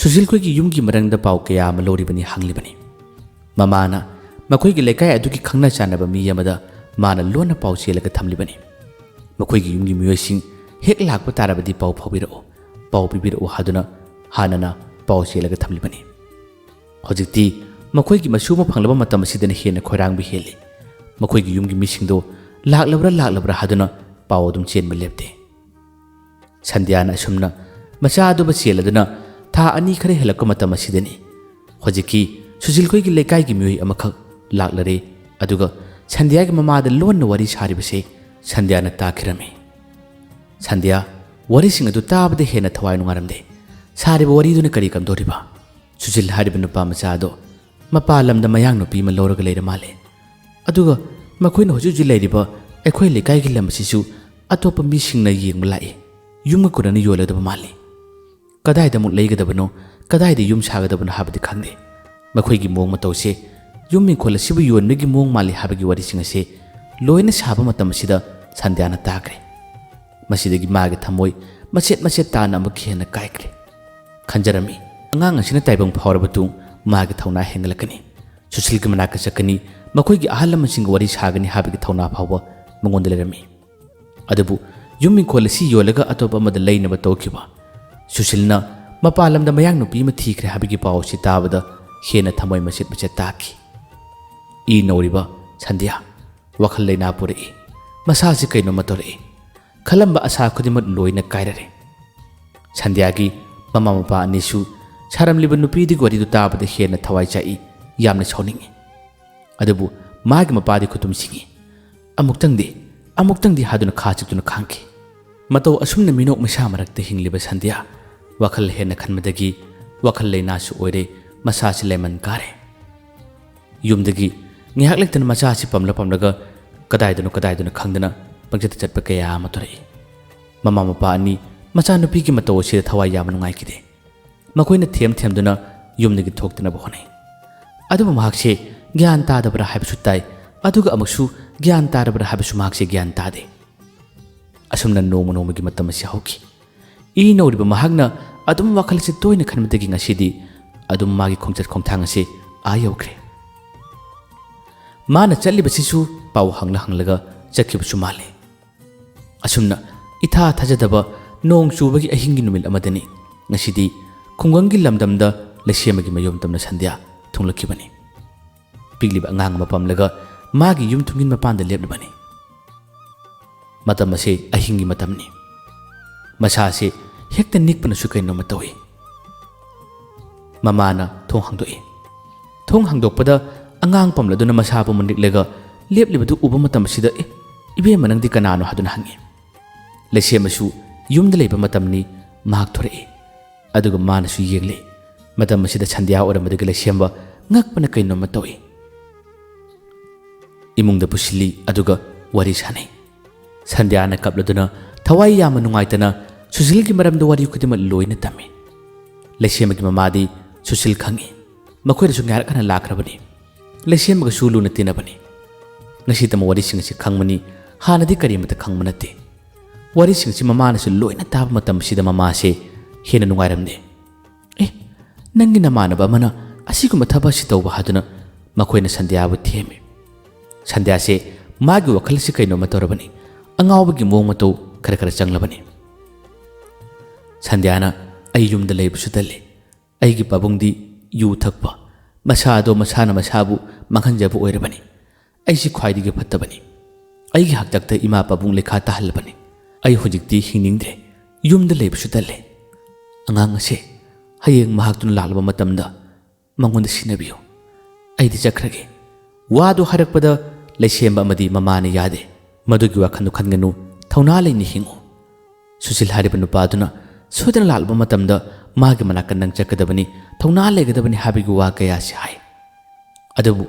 [SPEAKER 1] ꯁꯨꯁꯤꯜꯈꯣꯏꯒꯤ ꯌꯨꯝꯒꯤ ꯃꯔꯝꯗ ꯄꯥꯎ ꯀꯌꯥ ꯑꯃ ꯂꯧꯔꯤꯕꯅꯤ, ꯍꯪꯂꯤꯕꯅꯤ꯫ ꯃꯃꯥꯅ ꯃꯈꯣꯏꯒꯤ ꯂꯩꯀꯥꯏ ꯑꯗꯨꯒꯤ ꯈꯪꯅ ꯆꯥꯟꯅꯕ ꯃꯤ ꯑꯃꯗ ꯃꯥꯅ ꯂꯣꯟꯅ ꯄꯥꯎ ꯆꯦꯜꯂꯒ ꯊꯝꯂꯤꯕꯅꯤ꯫ ꯃꯈꯣꯏꯒꯤ ꯌꯨꯝꯒꯤ ꯃꯤꯑꯣꯏꯁꯤꯡ ꯍꯦꯛ ꯂꯥꯛꯄ ꯇꯥꯔꯕꯗꯤ ꯄꯥꯎ ꯐꯥꯎꯕꯤꯔꯛꯎ, ꯄꯥꯎ ꯄꯤꯕꯤꯔꯛꯎ ꯍꯥꯏꯗꯨꯅ ꯍꯥꯟꯅꯅ ꯄꯥꯎ ꯆꯦꯜꯂꯒ ꯊꯝꯂꯤꯕꯅꯤ꯫ ꯍꯧꯖꯤꯛꯇꯤ ꯃꯈꯣꯏꯒꯤ ꯃꯁꯨ ꯑꯃ ꯐꯪꯂꯕ ꯃꯇꯝ ꯑꯁꯤꯗꯅ ꯍꯦꯟꯅ ꯈꯣꯏꯔꯥꯡꯕ ꯍꯦꯜꯂꯤ꯫ ꯃꯈꯣꯏꯒꯤ ꯌꯨꯝꯒꯤ ꯃꯤꯁꯤꯡꯗꯣ ꯂꯥꯛꯂꯕ꯭ꯔꯥ ꯍꯥꯏꯗꯨꯅ ꯄꯥꯎ ꯑꯗꯨꯝ ꯆꯦꯟꯕ ꯂꯦꯞꯇꯦ꯫ ꯁꯟꯗ꯭ꯌꯥꯅ ꯑꯁꯨꯝꯅ ꯃꯆꯥ ꯑꯗꯨꯕꯨ ꯆꯦꯜꯂꯗꯨꯅ ꯊꯥ 2 ꯈꯔ ꯍꯦꯜꯂꯛꯄ ꯃꯇꯝ ꯑꯁꯤꯗꯅꯤ ꯍꯧꯖꯤꯛꯀꯤ ꯁꯨꯁꯤꯜꯈꯣꯏꯒꯤ ꯂꯩꯀꯥꯏꯒꯤ ꯃꯤꯑꯣꯏ ꯑꯃꯈꯛ ꯂꯥꯛꯂꯔꯦ, ꯑꯗꯨꯒ ꯁꯟꯗ꯭ꯌꯥꯒꯤ ꯃꯃꯥꯗ ꯂꯣꯟꯅ ꯋꯥꯔꯤ ꯁꯥꯔꯤꯕꯁꯦ ꯁꯟꯗ꯭ꯌꯥꯅ ꯇꯥꯈꯤꯔꯝꯃꯤ꯫ ꯁꯟꯗ꯭ꯌꯥ ꯋꯥꯔꯤꯁꯤꯡ ꯑꯗꯨ ꯇꯥꯕꯗ ꯍꯦꯟꯅ ꯊꯋꯥꯏ ꯅꯨꯡꯉꯥꯏꯔꯝꯗꯦ꯫ ꯁꯥꯔꯤꯕ ꯋꯥꯔꯤꯗꯨꯅ ꯀꯔꯤ ꯀꯝꯗꯧꯔꯤꯕ? ꯁꯨꯁꯤꯜ ꯍꯥꯏꯔꯤꯕ ꯅꯨꯄꯥ ꯃꯆꯥ ꯑꯗꯣ ꯃꯄꯥꯟ ꯂꯝꯗ ꯃꯌꯥꯡ ꯅꯨꯄꯤ ꯑꯃ ꯂꯧꯔꯒ ꯂꯩꯔ ꯃꯥꯜꯂꯦ, ꯑꯗꯨꯒ ꯃꯈꯣꯏꯅ ꯍꯧꯖꯤꯛ ꯂꯩꯔꯤꯕ ꯑꯩꯈꯣꯏ ꯂꯩꯀꯥꯏꯒꯤ ꯂꯝ ꯑꯁꯤꯁꯨ ꯑꯇꯣꯞꯄ ꯃꯤꯁꯤꯡꯅ ꯌꯦꯡꯕ ꯂꯥꯛꯏ, ꯌꯨꯝꯒ ꯀꯣꯟꯅꯅ ꯌꯣꯜꯂꯗꯕ ꯃꯥꯜꯂꯤ꯫ ꯀꯗꯥꯏꯗ ꯑꯃꯨꯛ ꯂꯩꯒꯗꯕꯅꯣ, ꯀꯗꯥꯏꯗ ꯌꯨꯝ ꯁꯥꯒꯗꯕꯅꯣ ꯍꯥꯏꯕꯗꯤ ꯈꯪꯗꯦ꯫ ꯃꯈꯣꯏꯒꯤ ꯃꯑꯣꯡ ꯃꯇꯧꯁꯦ ꯌꯨꯝ ꯏꯪꯈꯣꯜ ꯑꯁꯤꯕꯨ ꯌꯣꯟꯕꯒꯤ ꯃꯑꯣꯡ ꯃꯥꯜꯂꯤ ꯍꯥꯏꯕꯒꯤ ꯋꯥꯔꯤꯁꯤꯡ ꯑꯁꯤ ꯂꯣꯏꯅ ꯁꯥꯕ ꯃꯇꯝ ꯑꯁꯤꯗ ꯁꯟꯗ꯭ꯌꯥꯅ ꯇꯥꯈ꯭ꯔꯦ꯫ ꯃꯁꯤꯗꯒꯤ ꯃꯥꯒꯤ ꯊꯃꯣꯏ ꯃꯆꯦꯠ ꯇꯥꯅ ꯑꯃꯨꯛ ꯍꯦꯟꯅ ꯀꯥꯏꯈ꯭ꯔꯦ꯫ ꯈꯟꯖꯔꯝꯃꯤ, ꯑꯉꯥꯡ ꯑꯁꯤꯅ ꯇꯥꯏꯕꯪ ꯐꯥꯎꯔꯕ ꯃꯇꯨꯡ ꯃꯥꯒꯤ ꯊꯧꯅꯥ ꯍꯦꯟꯒꯠꯂꯛꯀꯅꯤ, ꯁꯨꯁꯤꯜꯒꯤ ꯃꯅꯥꯛꯇ ꯆꯠꯀꯅꯤ, ꯃꯈꯣꯏꯒꯤ ꯑꯍꯜ ꯂꯃꯟꯁꯤꯡꯒ ꯋꯥꯔꯤ ꯁꯥꯒꯅꯤ ꯍꯥꯏꯕꯒꯤ ꯊꯧꯅꯥ ꯐꯥꯎꯕ ꯃꯉꯣꯟꯗ ꯂꯩꯔꯝꯃꯤ꯫ ꯑꯗꯨꯕꯨ ꯌꯨꯝ ꯏꯪꯈꯣꯜ ꯑꯁꯤ ꯌꯣꯜꯂꯒ ꯑꯇꯣꯞꯄ ꯑꯃꯗ ꯂꯩꯅꯕ ꯇꯧꯈꯤꯕ ꯁꯨꯁꯤꯜꯅ ꯃꯄꯥꯟ ꯂꯝꯗ ꯃꯌꯥꯡ ꯅꯨꯄꯤ ꯑꯃ ꯊꯤꯈ꯭ꯔꯦ ꯍꯥꯏꯕꯒꯤ ꯄꯥꯎ ꯑꯁꯤ ꯇꯥꯕꯗ ꯍꯦꯟꯅ ꯊꯃꯣꯏ ꯃꯆꯦꯠ ꯇꯥꯈꯤ꯫ ꯏ ꯅꯧꯔꯤꯕ ꯁꯟꯗ꯭ꯌꯥ ꯋꯥꯈꯜ ꯂꯩꯅꯥ ꯄꯨꯔꯛꯏ, ꯃꯁꯥꯁꯤ ꯀꯩꯅꯣꯝꯃ ꯇꯧꯔꯛꯏ, ꯈꯜꯂꯝꯕ ꯑꯁꯥ ꯈꯨꯗꯤꯡꯃꯛ ꯂꯣꯏꯅ ꯀꯥꯏꯔꯔꯦ꯫ ꯁꯟꯗ꯭ꯌꯥꯒꯤ ꯃꯃꯥ ꯃꯄꯥ ꯑꯅꯤꯁꯨ ꯁꯥꯔꯝꯂꯤꯕ ꯅꯨꯄꯤꯗꯨꯒꯤ ꯋꯥꯔꯤꯗꯨ ꯇꯥꯕꯗ ꯍꯦꯟꯅ ꯊꯋꯥꯏ ꯆꯥꯛꯏ, ꯌꯥꯝꯅ ꯁꯥꯎꯅꯤꯡꯉꯤ꯫ ꯑꯗꯨꯕꯨ ꯃꯥꯒꯤ ꯃꯄꯥꯗꯤ ꯈꯨꯇꯨꯝ ꯁꯤꯡꯉꯤ꯫ ꯑꯃꯨꯛꯇꯪꯗꯤ ꯍꯥꯏꯗꯨꯅ ꯈꯥ ꯆꯤꯛꯇꯨꯅ ꯈꯥꯡꯈꯤ꯫ ꯃꯇꯧ ꯑꯁꯨꯝꯅ ꯃꯤꯅꯣꯛ ꯃꯩꯁꯥ ꯃꯔꯛꯇ ꯍꯤꯡꯂꯤꯕ ꯁꯟꯗ꯭ꯌꯥ ꯋꯥꯈꯜ ꯍꯦꯟꯅ ꯈꯟꯕꯗꯒꯤ ꯋꯥꯈꯜ ꯂꯩꯅꯥꯁꯨ ꯑꯣꯏꯔꯦ, ꯃꯁꯥꯁꯤ ꯂꯩꯃꯟ ꯀꯥꯔꯦ꯫ ꯌꯨꯝꯗꯒꯤ ꯉꯥꯏꯍꯥꯛ ꯂꯩꯇꯅ ꯃꯆꯥꯁꯤ ꯄꯝꯂꯒ ꯀꯗꯥꯏꯗꯅꯣ ꯈꯪꯗꯅ ꯄꯪꯆꯠꯇ ꯆꯠꯄ ꯀꯌꯥ ꯑꯃ ꯇꯧꯔꯛꯏ꯫ ꯃꯃꯥ ꯃꯄꯥ ꯑꯅꯤ ꯃꯆꯥꯅꯨꯄꯤꯒꯤ ꯃꯇꯧ ꯑꯁꯤꯗ ꯊꯋꯥꯏ ꯌꯥꯝꯅ ꯅꯨꯡꯉꯥꯏꯈꯤꯗꯦ꯫ ꯃꯈꯣꯏꯅ ꯊꯦꯝꯗꯨꯅ ꯌꯨꯝꯗꯒꯤ ꯊꯣꯛꯇꯅꯕ ꯍꯣꯠꯅꯩ꯫ ꯑꯗꯨꯕꯨ ꯃꯍꯥꯛꯁꯦ ꯒ꯭ꯌꯥꯟ ꯇꯥꯗꯕ꯭ꯔꯥ ꯍꯥꯏꯕꯁꯨ ꯇꯥꯏ, ꯑꯗꯨꯒ ꯑꯃꯨꯛꯁꯨ ꯒ꯭ꯌꯥꯟ ꯇꯥꯔꯕ꯭ꯔꯥ ꯍꯥꯏꯕꯁꯨ ꯃꯍꯥꯛꯁꯦ ꯒ꯭ꯌꯥꯟ ꯇꯥꯗꯦ꯫ ꯑꯁꯨꯝꯅ ꯅꯣꯡꯃꯒꯤ ꯃꯇꯝ ꯑꯁꯤ ꯍꯧꯈꯤ꯫ ꯏ ꯅꯧꯔꯤꯕ ꯃꯍꯥꯛꯅ ꯑꯗꯨꯝ ꯋꯥꯈꯜ ꯑꯁꯤ ꯇꯣꯏꯅ ꯈꯟꯕꯗꯒꯤ ꯉꯁꯤꯗꯤ ꯑꯗꯨꯝ ꯃꯥꯒꯤ ꯈꯣꯡꯆꯠ ꯈꯣꯡꯊꯥꯡ ꯑꯁꯤ ꯌꯧꯈ꯭ꯔꯦ꯫ ꯃꯥꯅ ꯆꯠꯂꯤꯕꯁꯤꯁꯨ ꯄꯥꯎ ꯍꯪꯂꯒ ꯆꯠꯈꯤꯕꯁꯨ ꯃꯥꯜꯂꯤ꯫ ꯑꯁꯨꯝꯅ ꯏꯊꯥ ꯊꯥꯖꯗꯕ ꯅꯣꯡ ꯆꯨꯕꯒꯤ ꯑꯍꯤꯡꯒꯤ ꯅꯨꯃꯤꯠ ꯑꯃꯗꯅꯤ ꯉꯁꯤꯗꯤ ꯈꯨꯡꯒꯪꯒꯤ ꯂꯝꯗꯝꯗ ꯂꯩꯁꯦꯝꯕꯒꯤ ꯃꯌꯨꯝ ꯇꯝꯅ ꯁꯟꯗ꯭ꯌꯥ ꯊꯨꯡꯂꯛꯈꯤꯕꯅꯤ꯫ ꯄꯤꯛꯂꯤꯕ ꯑꯉꯥꯡ ꯑꯃ ꯄꯝꯂꯒ ꯃꯥꯒꯤ ꯌꯨꯝ ꯊꯨꯡꯒꯤꯟ ꯃꯄꯥꯟꯗ ꯂꯦꯞꯂꯤꯕꯅꯤ꯫ ꯃꯇꯝ ꯑꯁꯤ ꯑꯍꯤꯡꯒꯤ ꯃꯇꯝꯅꯤ꯫ ꯃꯁꯥꯁꯤ ꯍꯦꯛꯇ ꯅꯤꯛꯄꯅꯁꯨ ꯀꯩꯅꯣꯝꯃ ꯇꯧꯏ꯫ ꯃꯃꯥꯅ ꯊꯣꯡ ꯍꯥꯡꯗꯣꯛꯏ꯫ ꯊꯣꯡ ꯍꯥꯡꯗꯣꯛꯄꯗ ꯑꯉꯥꯡ ꯄꯝꯂꯗꯨꯅ ꯃꯁꯥꯕꯨ ꯅꯤꯛꯂꯒ ꯂꯦꯞꯂꯤꯕꯗꯨ ꯎꯕ ꯃꯇꯝ ꯑꯁꯤꯗ ꯏꯕꯦꯝꯃ ꯅꯪꯗꯤ ꯀꯅꯥꯅꯣ ꯍꯥꯏꯗꯨꯅ ꯍꯪꯉꯤ꯫ ꯂꯩꯁꯦꯝꯕꯁꯨ ꯌꯨꯝꯗ ꯂꯩꯕ ꯃꯇꯝꯅꯤ, ꯃꯍꯥꯛ ꯊꯣꯔꯛꯏ꯫ ꯑꯗꯨꯒ ꯃꯥꯅꯁꯨ ꯌꯦꯡꯂꯤ꯫ ꯃꯇꯝ ꯑꯁꯤꯗ ꯁꯟꯗ꯭ꯌꯥ ꯑꯣꯏꯔꯝꯕꯗꯒꯤ ꯂꯩꯁꯦꯝꯕ ꯉꯛꯄꯅ ꯀꯩꯅꯣꯝꯃ ꯇꯧꯏ꯫ ꯏꯃꯨꯡꯗ ꯄꯨꯁꯤꯜꯂꯤ, ꯑꯗꯨꯒ ꯋꯥꯔꯤ ꯁꯥꯟꯅꯩ꯫ ꯁꯟꯗ꯭ꯌꯥꯅ ꯀꯞꯂꯗꯨꯅ ꯊꯋꯥꯏ ꯌꯥꯝꯅ ꯅꯨꯡꯉꯥꯏꯇꯅ ꯁꯨꯁꯤꯜꯒꯤ ꯃꯔꯝꯗ ꯋꯥꯔꯤ ꯈꯨꯗꯤꯡꯃꯛ ꯂꯣꯏꯅ ꯇꯝꯃꯤ꯫ ꯂꯩꯁꯦꯝꯕꯒꯤ ꯃꯃꯥꯗꯤ ꯁꯨꯁꯤꯜ ꯈꯪꯉꯤ, ꯃꯈꯣꯏꯅꯁꯨ ꯉꯥꯏꯔꯛ ꯍꯟꯅ ꯂꯥꯛꯈ꯭ꯔꯕꯅꯤ꯫ ꯂꯩꯁꯦꯝꯕꯒꯁꯨ ꯂꯨꯅ ꯇꯤꯟꯅꯕꯅꯤ꯫ ꯉꯁꯤꯇꯃꯛ ꯋꯥꯔꯤꯁꯤꯡ ꯑꯁꯤ ꯈꯪꯕꯅꯤ, ꯍꯥꯟꯅꯗꯤ ꯀꯔꯤꯃꯇ ꯈꯪꯕ ꯅꯠꯇꯦ꯫ ꯋꯥꯔꯤꯁꯤꯡ ꯑꯁꯤ ꯃꯃꯥꯅꯁꯨ ꯂꯣꯏꯅ ꯇꯥꯕ ꯃꯇꯝ ꯑꯁꯤꯗ ꯃꯃꯥꯁꯦ ꯍꯦꯟꯅ ꯅꯨꯡꯉꯥꯏꯔꯝꯗꯦ꯫ ꯅꯪꯒꯤ ꯅꯃꯥꯟꯅꯕ ꯑꯃꯅ ꯑꯁꯤꯒꯨꯝꯕ ꯊꯕꯛ ꯑꯁꯤ ꯇꯧꯕ ꯍꯥꯏꯗꯨꯅ ꯃꯈꯣꯏꯅ ꯁꯟꯗ꯭ꯌꯥꯕꯨ ꯊꯦꯝꯃꯤ꯫ ꯁꯟꯗ꯭ꯌꯥꯁꯦ ꯃꯥꯒꯤ ꯋꯥꯈꯜ ꯑꯁꯤ ꯀꯩꯅꯣꯝꯃ ꯇꯧꯔꯕꯅꯤ, ꯑꯉꯥꯎꯕꯒꯤ ꯃꯑꯣꯡ ꯃꯇꯧ ꯈꯔ ꯆꯪꯂꯕꯅꯤ꯫ ꯁꯟꯗ꯭ꯌꯥꯅ ꯑꯩ ꯌꯨꯝꯗ ꯂꯩꯕꯁꯨ ꯇꯜꯂꯤ, ꯑꯩꯒꯤ ꯄꯥꯕꯨꯡꯗꯤ ꯌꯨ ꯊꯛꯄ, ꯃꯁꯥꯗꯣ ꯃꯁꯥꯅ ꯃꯁꯥꯕꯨ ꯃꯥꯡꯍꯟꯖꯕ ꯑꯣꯏꯔꯕꯅꯤ ꯑꯩꯁꯤ ꯈ꯭ꯋꯥꯏꯗꯒꯤ ꯐꯠꯇꯕꯅꯤ ꯑꯩꯒꯤ ꯍꯛꯇꯛꯇ ꯏꯃꯥ ꯄꯥꯕꯨꯡ ꯂꯩꯈꯥ ꯇꯥꯍꯜꯂꯕꯅꯤ ꯑꯩ ꯍꯧꯖꯤꯛꯇꯤ ꯍꯤꯡꯅꯤꯡꯗ꯭ꯔꯦ ꯌꯨꯝꯗ ꯂꯩꯕꯁꯨ ꯇꯜꯂꯦ ꯑꯉꯥꯡ ꯑꯁꯦ ꯍꯌꯦꯡ ꯃꯍꯥꯛꯇꯨꯅ ꯂꯥꯛꯂꯕ ꯃꯇꯝꯗ ꯃꯉꯣꯟꯗ ꯁꯤꯟꯅꯕꯤꯌꯨ ꯑꯩꯗꯤ ꯆꯠꯈ꯭ꯔꯒꯦ ꯋꯥꯗꯨ ꯍꯥꯏꯔꯛꯄꯗ ꯂꯩꯁꯦꯝꯕ ꯑꯃꯗꯤ ꯃꯃꯥꯅ ꯌꯥꯗꯦ ꯃꯗꯨꯒꯤ ꯋꯥꯈꯟꯗꯨ ꯈꯟꯒꯅꯨ ꯊꯧꯅꯥ ꯂꯩꯅ ꯍꯤꯡꯉꯨ ꯁꯨꯁꯤꯜ ꯍꯥꯏꯔꯤꯕ ꯅꯨꯄꯥꯗꯨꯅ ꯁꯣꯏꯗꯅ ꯂꯥꯛꯂꯕ ꯃꯇꯝꯗ ꯃꯥꯒꯤ ꯃꯅꯥꯛꯇ ꯅꯪ ꯆꯠꯀꯗꯕꯅꯤ ꯊꯧꯅꯥ ꯂꯩꯒꯗꯕꯅꯤ ꯍꯥꯏꯕꯒꯤ ꯋꯥ ꯀꯌꯥꯁꯤ ꯍꯥꯏ ꯑꯗꯨꯕꯨ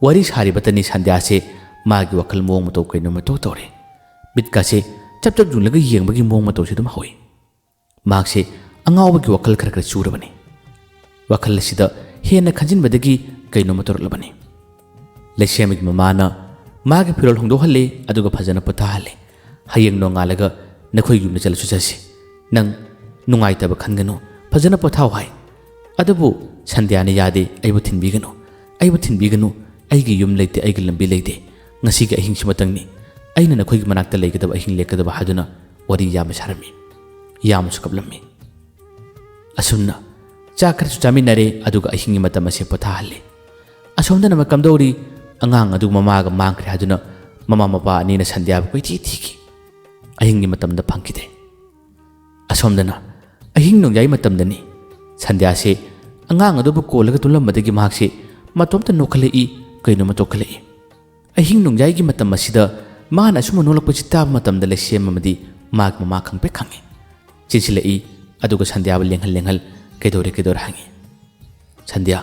[SPEAKER 1] ꯋꯥꯔꯤ ꯁꯥꯔꯤꯕꯇꯅꯤ ꯁꯟꯙ꯭ꯌꯥꯁꯦ ꯃꯥꯒꯤ ꯋꯥꯈꯜ ꯃꯑꯣꯡ ꯃꯇꯧ ꯀꯩꯅꯣꯝꯃ ꯇꯧꯔꯦ ꯃꯤꯠꯀꯥꯁꯦ ꯆꯞ ꯆꯞ ꯌꯨꯡꯂꯒ ꯌꯦꯡꯕꯒꯤ ꯃꯑꯣꯡ ꯃꯇꯧꯁꯤ ꯑꯗꯨꯝ ꯍꯧꯏ ꯃꯍꯥꯛꯁꯦ ꯑꯉꯥꯎꯕꯒꯤ ꯋꯥꯈꯜ ꯈꯔ ꯈꯔ ꯆꯨꯔꯕꯅꯤ ꯋꯥꯈꯜ ꯑꯁꯤꯗ ꯍꯦꯟꯅ ꯈꯟꯖꯤꯟꯕꯗꯒꯤ ꯀꯩꯅꯣꯝꯃ ꯇꯧꯔꯛꯂꯕꯅꯤ ꯂꯩꯁꯦꯝꯕꯒꯤ ꯃꯃꯥꯅ ꯃꯥꯒꯤ ꯐꯤꯔꯣꯜ ꯍꯣꯡꯗꯣꯛꯍꯜꯂꯦ ꯑꯗꯨꯒ ꯐꯖꯅ ꯄꯣꯊꯥꯍꯜꯂꯦ ꯍꯌꯦꯡ ꯅꯣꯡꯉꯥꯜꯂꯒ ꯅꯈꯣꯏꯒꯤ ꯌꯨꯝꯗ ꯆꯠꯂꯁꯨ ꯆꯠꯁꯤ ꯅꯪ ꯅꯨꯡꯉꯥꯏꯇꯕ ꯈꯟꯒꯅꯨ ꯐꯖꯅ ꯄꯣꯊꯥꯎ ꯍꯥꯏ ꯑꯗꯨꯕꯨ ꯁꯟꯙ꯭ꯌꯥꯅ ꯌꯥꯗꯦ ꯑꯩꯕꯨ ꯊꯤꯟꯕꯤꯒꯅꯨ ꯑꯩꯒꯤ ꯌꯨꯝ ꯂꯩꯇꯦ ꯑꯩꯒꯤ ꯂꯝꯕꯤ ꯂꯩꯇꯦ ꯉꯁꯤꯒꯤ ꯑꯍꯤꯡꯁꯤꯃꯇꯪꯅꯤ ꯑꯩꯅ ꯅꯈꯣꯏꯒꯤ ꯃꯅꯥꯛꯇ ꯂꯩꯒꯗꯕ ꯑꯍꯤꯡ ꯂꯦꯛꯀꯗꯕ ꯍꯥꯏꯗꯨꯅ ꯋꯥꯔꯤ ꯌꯥꯝꯅ ꯁꯥꯔꯝꯃꯤ ꯌꯥꯝꯅꯁꯨ ꯀꯞꯂꯝꯃꯤ ꯑꯁꯨꯝꯅ ꯆꯥꯛ ꯈꯔꯁꯨ ꯆꯥꯃꯤꯟꯅꯔꯦ ꯑꯗꯨꯒ ꯑꯍꯤꯡꯒꯤ ꯃꯇꯝ ꯑꯁꯤ ꯄꯣꯊꯥꯍꯜꯂꯦ ꯑꯁꯣꯝꯗꯅ ꯀꯝꯗꯧꯔꯤ ꯑꯉꯥꯡ ꯑꯗꯨ ꯃꯃꯥꯒ ꯃꯥꯡꯈ꯭ꯔꯦ ꯍꯥꯏꯗꯨꯅ ꯃꯃꯥ ꯃꯄꯥ ꯑꯅꯤꯅ ꯁꯟꯙ꯭ꯌꯥꯕꯨ ꯀꯣꯏꯊꯤ ꯊꯤꯈꯤ ꯑꯍꯤꯡꯒꯤ ꯃꯇꯝꯗ ꯐꯪꯈꯤꯗꯦ ꯑꯁꯣꯝꯗꯅ ꯑꯍꯤꯡ ꯅꯣꯡꯌꯥꯏ ꯃꯇꯝꯗꯅꯤ ꯁꯟꯙ꯭ꯌꯥꯁꯦ ꯑꯉꯥꯡ ꯑꯗꯨꯕꯨ ꯀꯣꯜꯂꯒ ꯇꯨꯝꯂꯝꯕꯗꯒꯤ ꯃꯍꯥꯛꯁꯦ ꯃꯇꯣꯝꯇ ꯅꯣꯛꯈꯠꯂꯛꯏ ꯀꯩꯅꯣꯝꯃ ꯇꯧꯈꯠꯂꯛꯏ ꯑꯍꯤꯡ ꯅꯣꯡꯌꯥꯏꯒꯤ ꯃꯇꯝ ꯑꯁꯤꯗ ꯃꯥꯅ ꯑꯁꯨꯝꯅ ꯅꯣꯛꯂꯛꯄꯁꯤ ꯇꯥꯕ ꯃꯇꯝꯗ ꯂꯩꯁꯦꯝ ꯑꯃꯗꯤ ꯃꯥꯒꯤ ꯃꯃꯥ ꯈꯪꯄ꯭ꯔꯦꯛ ꯈꯪꯉꯤ ꯆꯦꯟꯁꯤꯜꯂꯛꯏ ꯑꯗꯨꯒ ꯁꯟꯙ꯭ꯌꯥꯕꯨ ꯂꯦꯡꯍꯜ ꯀꯩꯗꯧꯔꯦ ꯍꯪꯉꯤ ꯁꯟꯙ꯭ꯌꯥ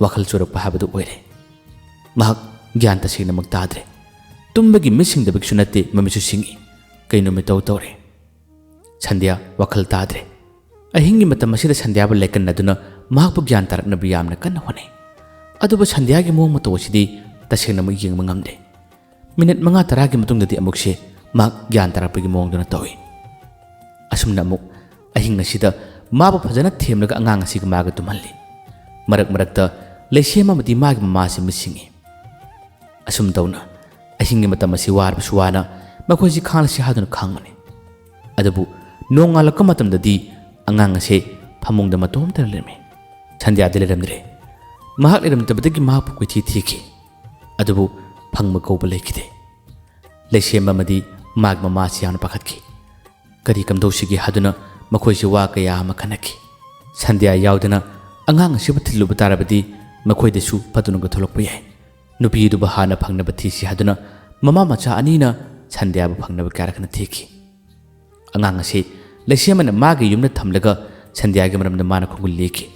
[SPEAKER 1] ꯋꯥꯈꯜ ꯆꯨꯔꯛꯄ ꯍꯥꯏꯕꯗꯨ ꯑꯣꯏꯔꯦ ꯃꯍꯥꯛ ꯒ꯭ꯌꯥꯟ ꯇꯁꯦꯡꯅꯃꯛ ꯇꯥꯗ꯭ꯔꯦ ꯇꯨꯝꯕꯒꯤ ꯃꯤꯠ ꯁꯤꯡꯗꯕꯒꯤꯁꯨ ꯅꯠꯇꯦ ꯃꯃꯤꯠꯁꯨ ꯁꯤꯡꯏ ꯀꯩꯅꯣꯝꯃ ꯇꯧꯔꯦ ꯁꯟꯙ꯭ꯌꯥ ꯋꯥꯈꯜ ꯇꯥꯗ꯭ꯔꯦ ꯑꯍꯤꯡꯒꯤ ꯃꯇꯝ ꯑꯁꯤꯗ ꯁꯟꯙ꯭ꯌꯥꯕꯨ ꯂꯩꯀꯟꯅꯗꯨꯅ ꯃꯍꯥꯛꯄꯨ ꯒ꯭ꯌꯥꯟ ꯇꯥꯔꯛꯅꯕ ꯌꯥꯝꯅ ꯀꯟꯅ ꯍꯣꯠꯅꯩ ꯑꯗꯨꯕꯨ ꯁꯟꯙ꯭ꯌꯥꯒꯤ ꯃꯑꯣꯡ ꯃꯇꯧ ꯑꯁꯤꯗꯤ ꯇꯁꯦꯡꯅꯃꯛ ꯌꯦꯡꯕ ꯉꯝꯗꯦ ꯃꯤꯅꯤꯠ 5-10ꯒꯤ ꯃꯇꯨꯡꯗꯗꯤ ꯑꯃꯨꯛꯁꯦ ꯃꯍꯥꯛ ꯒ꯭ꯌꯥꯟ ꯇꯥꯔꯛꯄꯒꯤ ꯃꯑꯣꯡꯗꯨꯅ ꯇꯧꯏ ꯑꯁꯨꯝꯅ ꯑꯃꯨꯛ ꯑꯍꯤꯡ ꯑꯁꯤꯗ ꯃꯥꯕꯨ ꯐꯖꯅ ꯊꯦꯝꯂꯒ ꯑꯉꯥꯡ ꯑꯁꯤꯒ ꯃꯥꯒ ꯇꯨꯝꯍꯜꯂꯤ ꯃꯔꯛꯇ ꯂꯩꯁꯦꯝ ꯑꯃꯗꯤ ꯃꯥꯒꯤ ꯃꯃꯥꯁꯤ ꯃꯤꯠ ꯁꯤꯡꯏ ꯑꯁꯨꯝ ꯇꯧꯅ ꯑꯍꯤꯡꯒꯤ ꯃꯇꯝ ꯑꯁꯤ ꯋꯥꯔꯕꯁꯨ ꯋꯥꯅ ꯃꯈꯣꯏꯁꯤ ꯈꯥꯡꯂꯁꯤ ꯍꯥꯏꯗꯨꯅ ꯈꯥꯡꯕꯅꯤ ꯑꯗꯨꯕꯨ ꯅꯣꯡꯉꯥꯜꯂꯛꯄ ꯃꯇꯝꯗꯗꯤ ꯑꯉꯥꯡ ꯑꯁꯦ ꯐꯃꯨꯡꯗ ꯃꯇꯣꯝꯇ ꯂꯩꯔꯝꯃꯤ ꯁꯟꯙ꯭ꯌꯥꯗꯤ ꯂꯩꯔꯝꯗ꯭ꯔꯦ ꯃꯍꯥꯛ ꯂꯩꯔꯝꯗꯕꯗꯒꯤ ꯃꯍꯥꯛꯄꯨ ꯀꯣꯏꯊꯤ ꯊꯤꯈꯤ ꯑꯗꯨꯕꯨ ꯐꯪꯕ ꯀꯧꯕ ꯂꯩꯈꯤꯗꯦ ꯂꯩꯁꯦꯝꯕ ꯑꯃꯗꯤ ꯃꯥꯒꯤ ꯃꯃꯥꯁꯤ ꯌꯥꯝꯅ ꯄꯥꯈꯠꯈꯤ ꯀꯔꯤ ꯀꯝꯗꯧꯁꯤꯒꯦ ꯍꯥꯏꯗꯨꯅ ꯃꯈꯣꯏꯁꯤ ꯋꯥ ꯀꯌꯥ ꯑꯃ ꯈꯟꯅꯈꯤ ꯁꯟꯙ꯭ꯌꯥ ꯌꯥꯎꯗꯅ ꯑꯉꯥꯡ ꯑꯁꯤꯕꯨ ꯊꯤꯜꯂꯨꯕ ꯇꯥꯔꯕꯗꯤ ꯃꯈꯣꯏꯗꯁꯨ ꯐꯠꯇꯨꯅꯒ ꯊꯣꯛꯂꯛꯄ ꯌꯥꯏ ꯅꯨꯄꯤꯗꯨꯕꯨ ꯍꯥꯟꯅ ꯐꯪꯅꯕ ꯊꯤꯁꯤ ꯍꯥꯏꯗꯨꯅ ꯃꯃꯥ ꯃꯆꯥ ꯑꯅꯤꯅ ꯁꯟꯙ꯭ꯌꯥꯕꯨ ꯐꯪꯅꯕ ꯀꯌꯥꯔꯛꯅ ꯊꯤꯈꯤ ꯑꯉꯥꯡ ꯑꯁꯤ ꯂꯩꯁꯦꯝꯕꯅ ꯃꯥꯒꯤ ꯌꯨꯝꯗ ꯊꯝꯂꯒ ꯁꯟꯙ꯭ꯌꯥꯒꯤ ꯃꯔꯝꯗ ꯃꯥꯅ ꯈꯣꯡꯒꯨꯜ ꯂꯦꯛꯈꯤ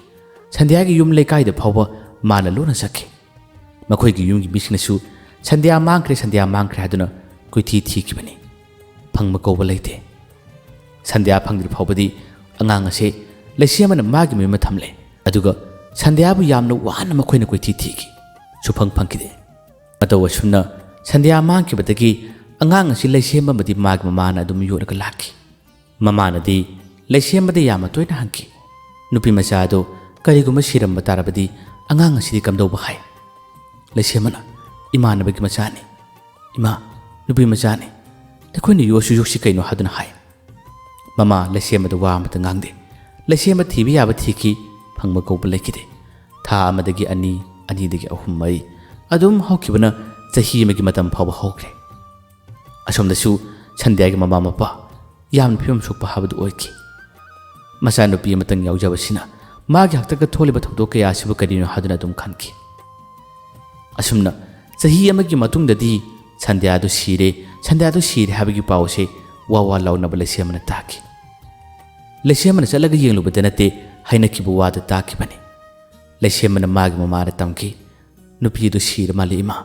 [SPEAKER 1] ꯁꯟꯙ꯭ꯌꯥꯒꯤ ꯌꯨꯝ ꯂꯩꯀꯥꯏꯗ ꯐꯥꯎꯕ ꯃꯥꯅ ꯂꯣꯟꯅ ꯆꯠꯈꯤ ꯃꯈꯣꯏꯒꯤ ꯌꯨꯝꯒꯤ ꯃꯤꯁꯤꯡꯅꯁꯨ ꯁꯟꯙ꯭ꯌꯥ ꯃꯥꯡꯈ꯭ꯔꯦ ꯍꯥꯏꯗꯨꯅ ꯀꯣꯏꯊꯤ ꯊꯤꯈꯤꯕꯅꯤ ꯐꯪꯕ ꯀꯧꯕ ꯂꯩꯇꯦ ꯁꯟꯙ꯭ꯌꯥ ꯐꯪꯗ꯭ꯔꯤ ꯐꯥꯎꯕꯗꯤ ꯑꯉꯥꯡ ꯑꯁꯦ ꯂꯩꯁꯦꯝꯕꯅ ꯃꯥꯒꯤ ꯃꯌꯨꯝꯗ ꯊꯝꯂꯦ ꯑꯗꯨꯒ ꯁꯟꯙ꯭ꯌꯥꯕꯨ ꯌꯥꯝꯅ ꯋꯥꯅ ꯃꯈꯣꯏꯅ ꯀꯣꯏꯊꯤ ꯊꯤꯈꯤ ꯁꯨꯐꯪ ꯐꯪꯈꯤꯗꯦ ꯃꯇꯧ ꯑꯁꯨꯝꯅ ꯁꯟꯙ꯭ꯌꯥ ꯃꯥꯡꯈꯤꯕꯗꯒꯤ ꯑꯉꯥꯡ ꯑꯁꯤ ꯂꯩꯁꯦꯝꯕ ꯑꯃꯗꯤ ꯃꯥꯒꯤ ꯃꯃꯥꯅ ꯑꯗꯨꯝ ꯌꯣꯛꯂꯒ ꯂꯥꯛꯈꯤ ꯃꯃꯥꯅꯗꯤ ꯂꯩꯁꯦꯝꯕꯗ ꯌꯥꯝꯅ ꯇꯣꯏꯅ ꯍꯪꯈꯤ ꯅꯨꯄꯤ ꯃꯆꯥ ꯑꯗꯣ ꯀꯔꯤꯒꯨꯝꯕ ꯁꯤꯔꯝꯕ ꯇꯥꯔꯕꯗꯤ ꯑꯉꯥꯡ ꯑꯁꯤꯗꯤ ꯀꯝꯗꯧꯕ ꯍꯥꯏ ꯂꯩꯁꯦꯝꯕꯅ ꯏꯃꯥꯟꯅꯕꯒꯤ ꯃꯆꯥꯅꯤ ꯏꯃꯥ ꯅꯨꯄꯤ ꯃꯆꯥꯅꯤ ꯑꯩꯈꯣꯏꯅ ꯌꯣꯛꯁꯤ ꯀꯩꯅꯣ ꯍꯥꯏꯗꯨꯅ ꯍꯥꯏ ꯃꯃꯥ ꯂꯩꯁꯦꯝꯕꯗ ꯋꯥ ꯑꯃꯇ ꯉꯥꯡꯗꯦ ꯂꯩꯁꯦꯝꯕ ꯊꯤꯕ ꯌꯥꯕ ꯊꯤꯈꯤ ꯐꯪꯕ ꯀꯧꯕ ꯂꯩꯈꯤꯗꯦ ꯊꯥ ꯑꯃꯗꯒꯤ 2 2ꯗꯒꯤ 3 4 ꯑꯗꯨꯝ ꯍꯧꯈꯤꯕꯅ ꯆꯍꯤ ꯑꯃꯒꯤ ꯃꯇꯝ ꯐꯥꯎꯕ ꯍꯧꯈ꯭ꯔꯦ ꯑꯁꯣꯝꯗꯁꯨ ꯁꯟꯙ꯭ꯌꯥꯒꯤ ꯃꯃꯥ ꯃꯄꯥ ꯌꯥꯝꯅ ꯐꯤꯕꯝ ꯁꯣꯛꯄ ꯍꯥꯏꯕꯗꯨ ꯑꯣꯏꯈꯤ ꯃꯆꯥꯅꯨꯄꯤ ꯑꯃꯇꯪ ꯌꯥꯎꯖꯕꯁꯤꯅ ꯃꯥꯒꯤ ꯍꯛꯇꯛꯇ ꯊꯣꯛꯂꯤꯕ ꯊꯧꯗꯣꯛ ꯀꯌꯥ ꯑꯁꯤꯕꯨ ꯀꯔꯤꯅꯣ ꯍꯥꯏꯗꯨꯅ ꯑꯗꯨꯝ ꯈꯟꯈꯤ ꯑꯁꯨꯝꯅ ꯆꯍꯤ ꯑꯃꯒꯤ ꯃꯇꯨꯡꯗꯗꯤ ꯁꯟꯙ꯭ꯌꯥꯗꯨ ꯁꯤꯔꯦ ꯍꯥꯏꯕꯒꯤ ꯄꯥꯎꯁꯦ ꯋꯥ ꯂꯥꯎꯅꯕ ꯂꯩꯁꯦꯝꯕꯅ ꯇꯥꯈꯤ ꯂꯩꯁꯦꯝꯕꯅ ꯆꯠꯂꯒ ꯌꯦꯡꯂꯨꯕꯗ ꯅꯠꯇꯦ ꯍꯥꯏꯅꯈꯤꯕ ꯋꯥꯗꯨ ꯇꯥꯈꯤꯕꯅꯤ ꯂꯩꯁꯦꯝꯕꯅ ꯃꯥꯒꯤ ꯃꯃꯥꯗ ꯇꯝꯈꯤ ꯅꯨꯄꯤꯗꯨ ꯁꯤꯔ ꯃꯥꯜꯂꯦ ꯏꯃꯥ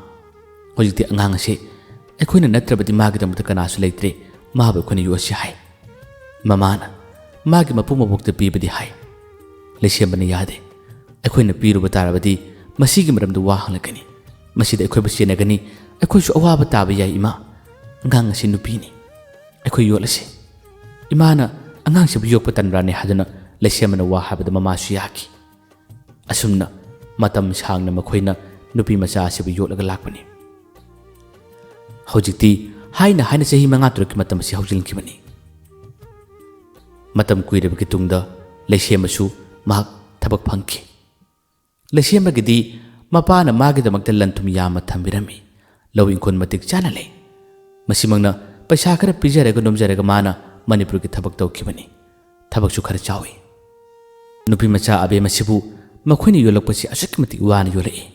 [SPEAKER 1] ꯍꯧꯖꯤꯛꯇꯤ ꯑꯉꯥꯡ ꯑꯁꯦ ꯑꯩꯈꯣꯏꯅ ꯅꯠꯇ꯭ꯔꯕꯗꯤ ꯃꯥꯒꯤꯗꯃꯛꯇ ꯀꯅꯥꯁꯨ ꯂꯩꯇ꯭ꯔꯦ ꯃꯥꯕꯨ ꯑꯩꯈꯣꯏꯅ ꯌꯣꯛꯁꯤ ꯍꯥꯏ ꯃꯃꯥꯅ ꯃꯥꯒꯤ ꯃꯄꯨ ꯃꯕꯣꯛꯇ ꯄꯤꯕꯗꯤ ꯍꯥꯏ ꯂꯩꯁꯦꯝꯕꯅ ꯌꯥꯗꯦ ꯑꯩꯈꯣꯏꯅ ꯄꯤꯔꯨꯕ ꯇꯥꯔꯕꯗꯤ ꯃꯁꯤꯒꯤ ꯃꯔꯝꯗ ꯋꯥ ꯍꯪꯂꯛꯀꯅꯤ ꯃꯁꯤꯗ ꯑꯩꯈꯣꯏꯕꯨ ꯆꯦꯟꯅꯒꯅꯤ ꯑꯩꯈꯣꯏꯁꯨ ꯑꯋꯥꯕ ꯇꯥꯕ ꯌꯥꯏ ꯏꯃꯥ ꯑꯉꯥꯡ ꯑꯁꯤ ꯅꯨꯄꯤꯅꯤ ꯑꯩꯈꯣꯏ ꯌꯣꯠꯂꯁꯤ ꯏꯃꯥꯅ ꯑꯉꯥꯡꯁꯤꯕꯨ ꯌꯣꯛꯄ ꯇꯟꯕ꯭ꯔꯥꯅꯦ ꯍꯥꯏꯗꯨꯅ ꯂꯩꯁꯦꯝꯕꯅ ꯋꯥ ꯍꯥꯏꯕꯗ ꯃꯃꯥꯁꯨ ꯌꯥꯈꯤ ꯑꯁꯨꯝꯅ ꯃꯇꯝ ꯁꯥꯡꯅ ꯃꯈꯣꯏꯅ ꯅꯨꯄꯤ ꯃꯆꯥ ꯑꯁꯤꯕꯨ ꯌꯣꯠꯂꯒ ꯂꯥꯛꯄꯅꯤ ꯍꯧꯖꯤꯛꯇꯤ ꯍꯥꯏꯅ ꯆꯍꯤ 5-6ꯀꯤ ꯃꯇꯝ ꯑꯁꯤ ꯍꯧꯖꯤꯟꯈꯤꯕꯅꯤ ꯃꯇꯝ ꯀꯨꯏꯔꯕꯒꯤ ꯇꯨꯡꯗ ꯂꯩꯁꯦꯝꯕꯁꯨ ꯃꯍꯥꯛ ꯊꯕꯛ ꯐꯪꯈꯤ ꯂꯩꯁꯦꯝꯕꯒꯤꯗꯤ ꯃꯄꯥꯅ ꯃꯥꯒꯤꯗꯃꯛꯇ ꯂꯟꯊꯨꯝ ꯌꯥꯝꯅ ꯊꯝꯕꯤꯔꯝꯃꯤ ꯂꯧ ꯏꯪꯈꯣꯜ ꯃꯇꯤꯛ ꯆꯥꯅ ꯂꯩ ꯃꯁꯤꯃꯛꯅ ꯄꯩꯁꯥ ꯈꯔ ꯄꯤꯖꯔꯒ ꯅꯣꯝꯖꯔꯒ ꯃꯥꯅ ꯃꯅꯤꯄꯨꯔꯒꯤ ꯊꯕꯛ ꯇꯧꯈꯤꯕꯅꯤ ꯊꯕꯛꯁꯨ ꯈꯔ ꯆꯥꯎꯏ ꯅꯨꯄꯤ ꯃꯆꯥ ꯑꯕꯦꯝ ꯑꯁꯤꯕꯨ ꯃꯈꯣꯏꯅ ꯌꯣꯜꯂꯛꯄꯁꯤ ꯑꯁꯨꯛꯀꯤ ꯃꯇꯤꯛ ꯋꯥꯅ ꯌꯣꯜꯂꯛꯏ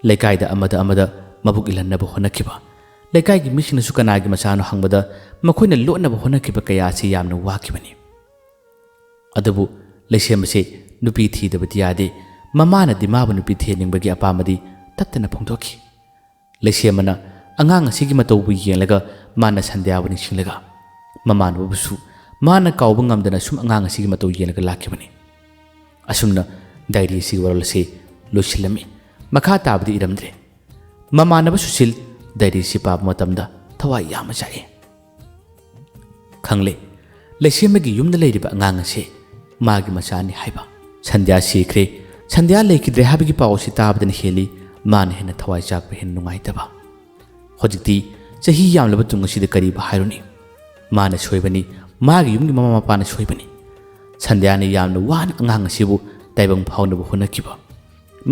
[SPEAKER 1] ꯂꯩꯀꯥꯏꯗ ꯑꯃꯗ ꯃꯕꯨꯛ ꯏꯜꯍꯟꯅꯕ ꯍꯣꯠꯅꯈꯤꯕ ꯂꯩꯀꯥꯏꯒꯤ ꯃꯤꯁꯤꯡꯅꯁꯨ ꯀꯅꯥꯒꯤ ꯃꯆꯥꯅꯣ ꯍꯪꯕꯗ ꯃꯈꯣꯏꯅ ꯂꯣꯠꯅꯕ ꯍꯣꯠꯅꯈꯤꯕ ꯀꯌꯥ ꯑꯁꯤ ꯌꯥꯝꯅ ꯋꯥꯈꯤꯕꯅꯤ ꯑꯗꯨꯕꯨ ꯂꯩꯁꯦꯝ ꯑꯁꯤ ꯅꯨꯄꯤ ꯊꯤꯗꯕꯗꯤ ꯌꯥꯗꯦ ꯃꯃꯥꯅꯗꯤ ꯃꯥꯕꯨ ꯅꯨꯄꯤ ꯊꯤꯍꯟꯅꯤꯡꯕꯒꯤ ꯑꯄꯥꯝꯕꯗꯤ ꯇꯠꯇꯅ ꯐꯣꯡꯗꯣꯛꯈꯤ ꯂꯩꯁꯦꯝꯕꯅ ꯑꯉꯥꯡ ꯑꯁꯤꯒꯤ ꯃꯇꯧꯕꯨ ꯌꯦꯡꯂꯒ ꯃꯥꯅ ꯁꯟꯗ꯭ꯌꯥꯕꯨ ꯅꯤꯡꯁꯤꯡꯂꯒ ꯃꯃꯥꯟꯅꯕꯕꯨꯁꯨ ꯃꯥꯅ ꯀꯥꯎꯕ ꯉꯝꯗꯅ ꯁꯨꯝ ꯑꯉꯥꯡ ꯑꯁꯤꯒꯤ ꯃꯇꯧ ꯌꯦꯡꯂꯒ ꯂꯥꯛꯈꯤꯕꯅꯤ ꯑꯁꯨꯝꯅ ꯗꯥꯏꯔꯤ ꯑꯁꯤꯒꯤ ꯋꯥꯔꯣꯜ ꯑꯁꯤ ꯂꯣꯏꯁꯤꯜꯂꯝꯃꯤ ꯃꯈꯥ ꯇꯥꯕꯗꯤ ꯏꯔꯝꯗ꯭ꯔꯦ ꯃꯃꯥꯟꯅꯕ ꯁꯨꯁꯤꯜ ꯗꯥꯏꯔꯤ ꯑꯁꯤ ꯄꯥꯕ ꯃꯇꯝꯗ ꯊꯋꯥꯏ ꯌꯥꯝꯅ ꯆꯥꯛꯏ ꯈꯪꯂꯦ ꯂꯩꯁꯦꯝꯕꯒꯤ ꯌꯨꯝꯗ ꯂꯩꯔꯤꯕ ꯑꯉꯥꯡ ꯑꯁꯤ ꯃꯥꯒꯤ ꯃꯆꯥꯅꯤ ꯍꯥꯏꯕ ꯁꯟꯗ꯭ꯌꯥ ꯁꯤꯈ꯭ꯔꯦ ꯁꯟꯗ꯭ꯌꯥ ꯂꯩꯈꯤꯗ꯭ꯔꯦ ꯍꯥꯏꯕꯒꯤ ꯄꯥꯎ ꯑꯁꯤ ꯇꯥꯕꯗꯅ ꯍꯦꯜꯂꯤ ꯃꯥꯅ ꯍꯦꯟꯅ ꯊꯋꯥꯏ ꯆꯥꯛꯄ ꯍꯦꯟꯅ ꯅꯨꯡꯉꯥꯏꯇꯕ ꯍꯧꯖꯤꯛꯇꯤ ꯆꯍꯤ ꯌꯥꯝꯂꯕ ꯇꯨꯡ ꯑꯁꯤꯗ ꯀꯔꯤꯕꯨ ꯍꯥꯏꯔꯨꯅꯤ ꯃꯥꯅ ꯁꯣꯏꯕꯅꯤ ꯃꯥꯒꯤ ꯌꯨꯝꯒꯤ ꯃꯃꯥ ꯃꯄꯥꯅ ꯁꯣꯏꯕꯅꯤ ꯁꯟꯗ꯭ꯌꯥꯅ ꯌꯥꯝꯅ ꯋꯥꯅ ꯑꯉꯥꯡ ꯑꯁꯤꯕꯨ ꯇꯥꯏꯕꯪ ꯐꯥꯎꯅꯕ ꯍꯣꯠꯅꯈꯤꯕ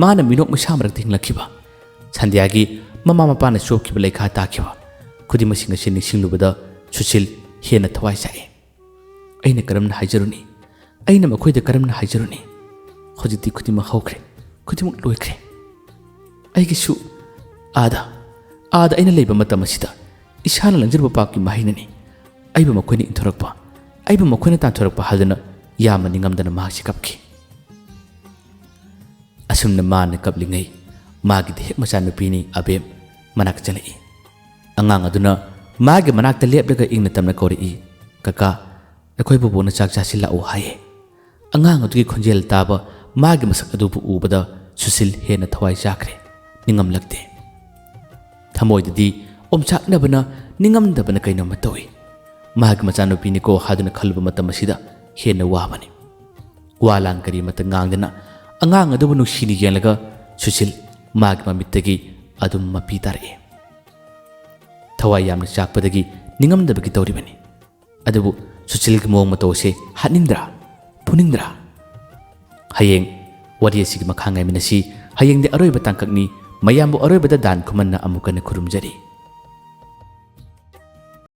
[SPEAKER 1] ꯃꯥꯅ ꯃꯤꯅꯣꯛ ꯃꯩꯁꯥ ꯃꯔꯛꯇ ꯍꯤꯡꯂꯛꯈꯤꯕ ꯁꯟꯗ꯭ꯌꯥꯒꯤ ꯃꯃꯥ ꯃꯄꯥꯅ ꯆꯣꯞꯈꯤꯕ ꯂꯩꯈꯥ ꯇꯥꯈꯤꯕ ꯈꯨꯗꯤꯡꯃꯛꯁꯤꯡ ꯑꯁꯤ ꯅꯤꯡꯁꯤꯡꯂꯨꯕꯗ ꯁꯨꯁꯤꯜ ꯍꯦꯟꯅ ꯊꯋꯥꯏ ꯆꯥꯛꯏ ꯑꯩꯅ ꯀꯔꯝꯅ ꯍꯥꯏꯖꯔꯨꯅꯤ ꯑꯩꯅ ꯃꯈꯣꯏꯗ ꯀꯔꯝꯅ ꯍꯥꯏꯖꯔꯨꯅꯤ ꯍꯧꯖꯤꯛꯇꯤ ꯈꯨꯗꯤꯡꯃꯛ ꯍꯧꯈ꯭ꯔꯦ ꯈꯨꯗꯤꯡꯃꯛ ꯂꯣꯏꯈ꯭ꯔꯦ ꯑꯩꯒꯤꯁꯨ ꯑꯥꯗ ꯑꯩꯅ ꯂꯩꯕ ꯃꯇꯝ ꯑꯁꯤꯗ ꯏꯁꯥꯅ ꯂꯪꯖꯔꯨꯕ ꯄꯥꯞꯀꯤ ꯃꯍꯩꯅꯅꯤ ꯑꯩꯕꯨ ꯃꯈꯣꯏꯅ ꯏꯟꯊꯣꯔꯛꯄ ꯑꯩꯕꯨ ꯃꯈꯣꯏꯅ ꯇꯥꯟꯊꯣꯔꯛꯄ ꯍꯥꯏꯗꯨꯅ ꯌꯥꯝꯅ ꯅꯤꯡꯉꯝꯗꯅ ꯃꯍꯥꯛꯁꯤ ꯀꯞꯈꯤ ꯑꯁꯨꯝꯅ ꯃꯥꯅ ꯀꯞꯂꯤꯉꯩ ꯃꯥꯒꯤꯗꯤ ꯍꯦꯛ ꯃꯆꯥꯅꯨꯄꯤꯅꯤ ꯑꯕꯦꯝ ꯃꯅꯥꯛ ꯆꯠꯂꯛꯏ ꯑꯉꯥꯡ ꯑꯗꯨꯅ ꯃꯥꯒꯤ ꯃꯅꯥꯛꯇ ꯂꯦꯞꯂꯒ ꯏꯪꯅ ꯇꯞꯅ ꯀꯧꯔꯛꯏ ꯀꯀꯥ ꯑꯩꯈꯣꯏ ꯕꯣꯕꯣꯛꯅ ꯆꯥꯛ ꯆꯥꯁꯤꯜꯂꯛꯎ ꯍꯥꯏꯌꯦ ꯑꯉꯥꯡ ꯑꯗꯨꯒꯤ ꯈꯣꯟꯖꯦꯜ ꯇꯥꯕ ꯃꯥꯒꯤ ꯃꯁꯛ ꯑꯗꯨꯕꯨ ꯎꯕꯗ ꯁꯨꯁꯤꯜ ꯍꯦꯟꯅ ꯊꯋꯥꯏ ꯆꯥꯈ꯭ꯔꯦ ꯅꯤꯡꯉꯝꯂꯛꯇꯦ ꯊꯃꯣꯏꯗꯗꯤ ꯑꯣꯝꯆꯥꯛꯅꯕꯅ ꯅꯤꯡꯉꯝꯗꯕꯅ ꯀꯩꯅꯣꯝꯃ ꯇꯧꯏ ꯃꯥꯒꯤ ꯃꯆꯥꯅꯨꯄꯤꯅꯤꯀꯣ ꯍꯥꯏꯗꯨꯅ ꯈꯜꯂꯨꯕ ꯃꯇꯝ ꯑꯁꯤꯗ ꯍꯦꯟꯅ ꯋꯥꯕꯅꯤ ꯋꯥ ꯂꯥꯟ ꯀꯔꯤꯃꯠꯇ ꯉꯥꯡꯗꯅ ꯑꯉꯥꯡ ꯑꯗꯨꯕꯨ ꯅꯨꯡꯁꯤꯅ ꯌꯦꯡꯂꯒ ꯁꯨꯁꯤꯜ ꯃꯥꯒꯤ ꯃꯃꯤꯠꯇꯒꯤ ꯑꯗꯨꯝ ꯃꯄꯤ ꯇꯥꯔꯛꯏ ꯊꯋꯥꯏ ꯌꯥꯝꯅ ꯆꯥꯛꯄꯗꯒꯤ ꯅꯤꯡꯉꯝꯗꯕꯒꯤ ꯇꯧꯔꯤꯕꯅꯤ ꯑꯗꯨꯕꯨ ꯁꯨꯁꯤꯜꯒꯤ ꯃꯑꯣꯡ ꯃꯇꯧ ꯑꯁꯤ ꯍꯥꯠꯅꯤꯡꯗ꯭ꯔꯥ ꯐꯨꯅꯤꯡꯗ꯭ꯔꯥ ꯍꯌꯦꯡ ꯋꯥꯔꯤ ꯑꯁꯤꯒꯤ ꯃꯈꯥ ꯉꯥꯏꯃꯤꯟꯅꯁꯤ ꯍꯌꯦꯡꯗꯤ ꯑꯔꯣꯏꯕ ꯇꯥꯡꯀꯛꯅꯤ ꯃꯌꯥꯝꯕꯨ ꯑꯔꯣꯏꯕꯗ ꯗꯥꯟ ꯈꯨꯃꯟꯅ ꯑꯃꯨꯛ ꯍꯟꯅ ꯈꯨꯔꯨꯝꯖꯔꯤ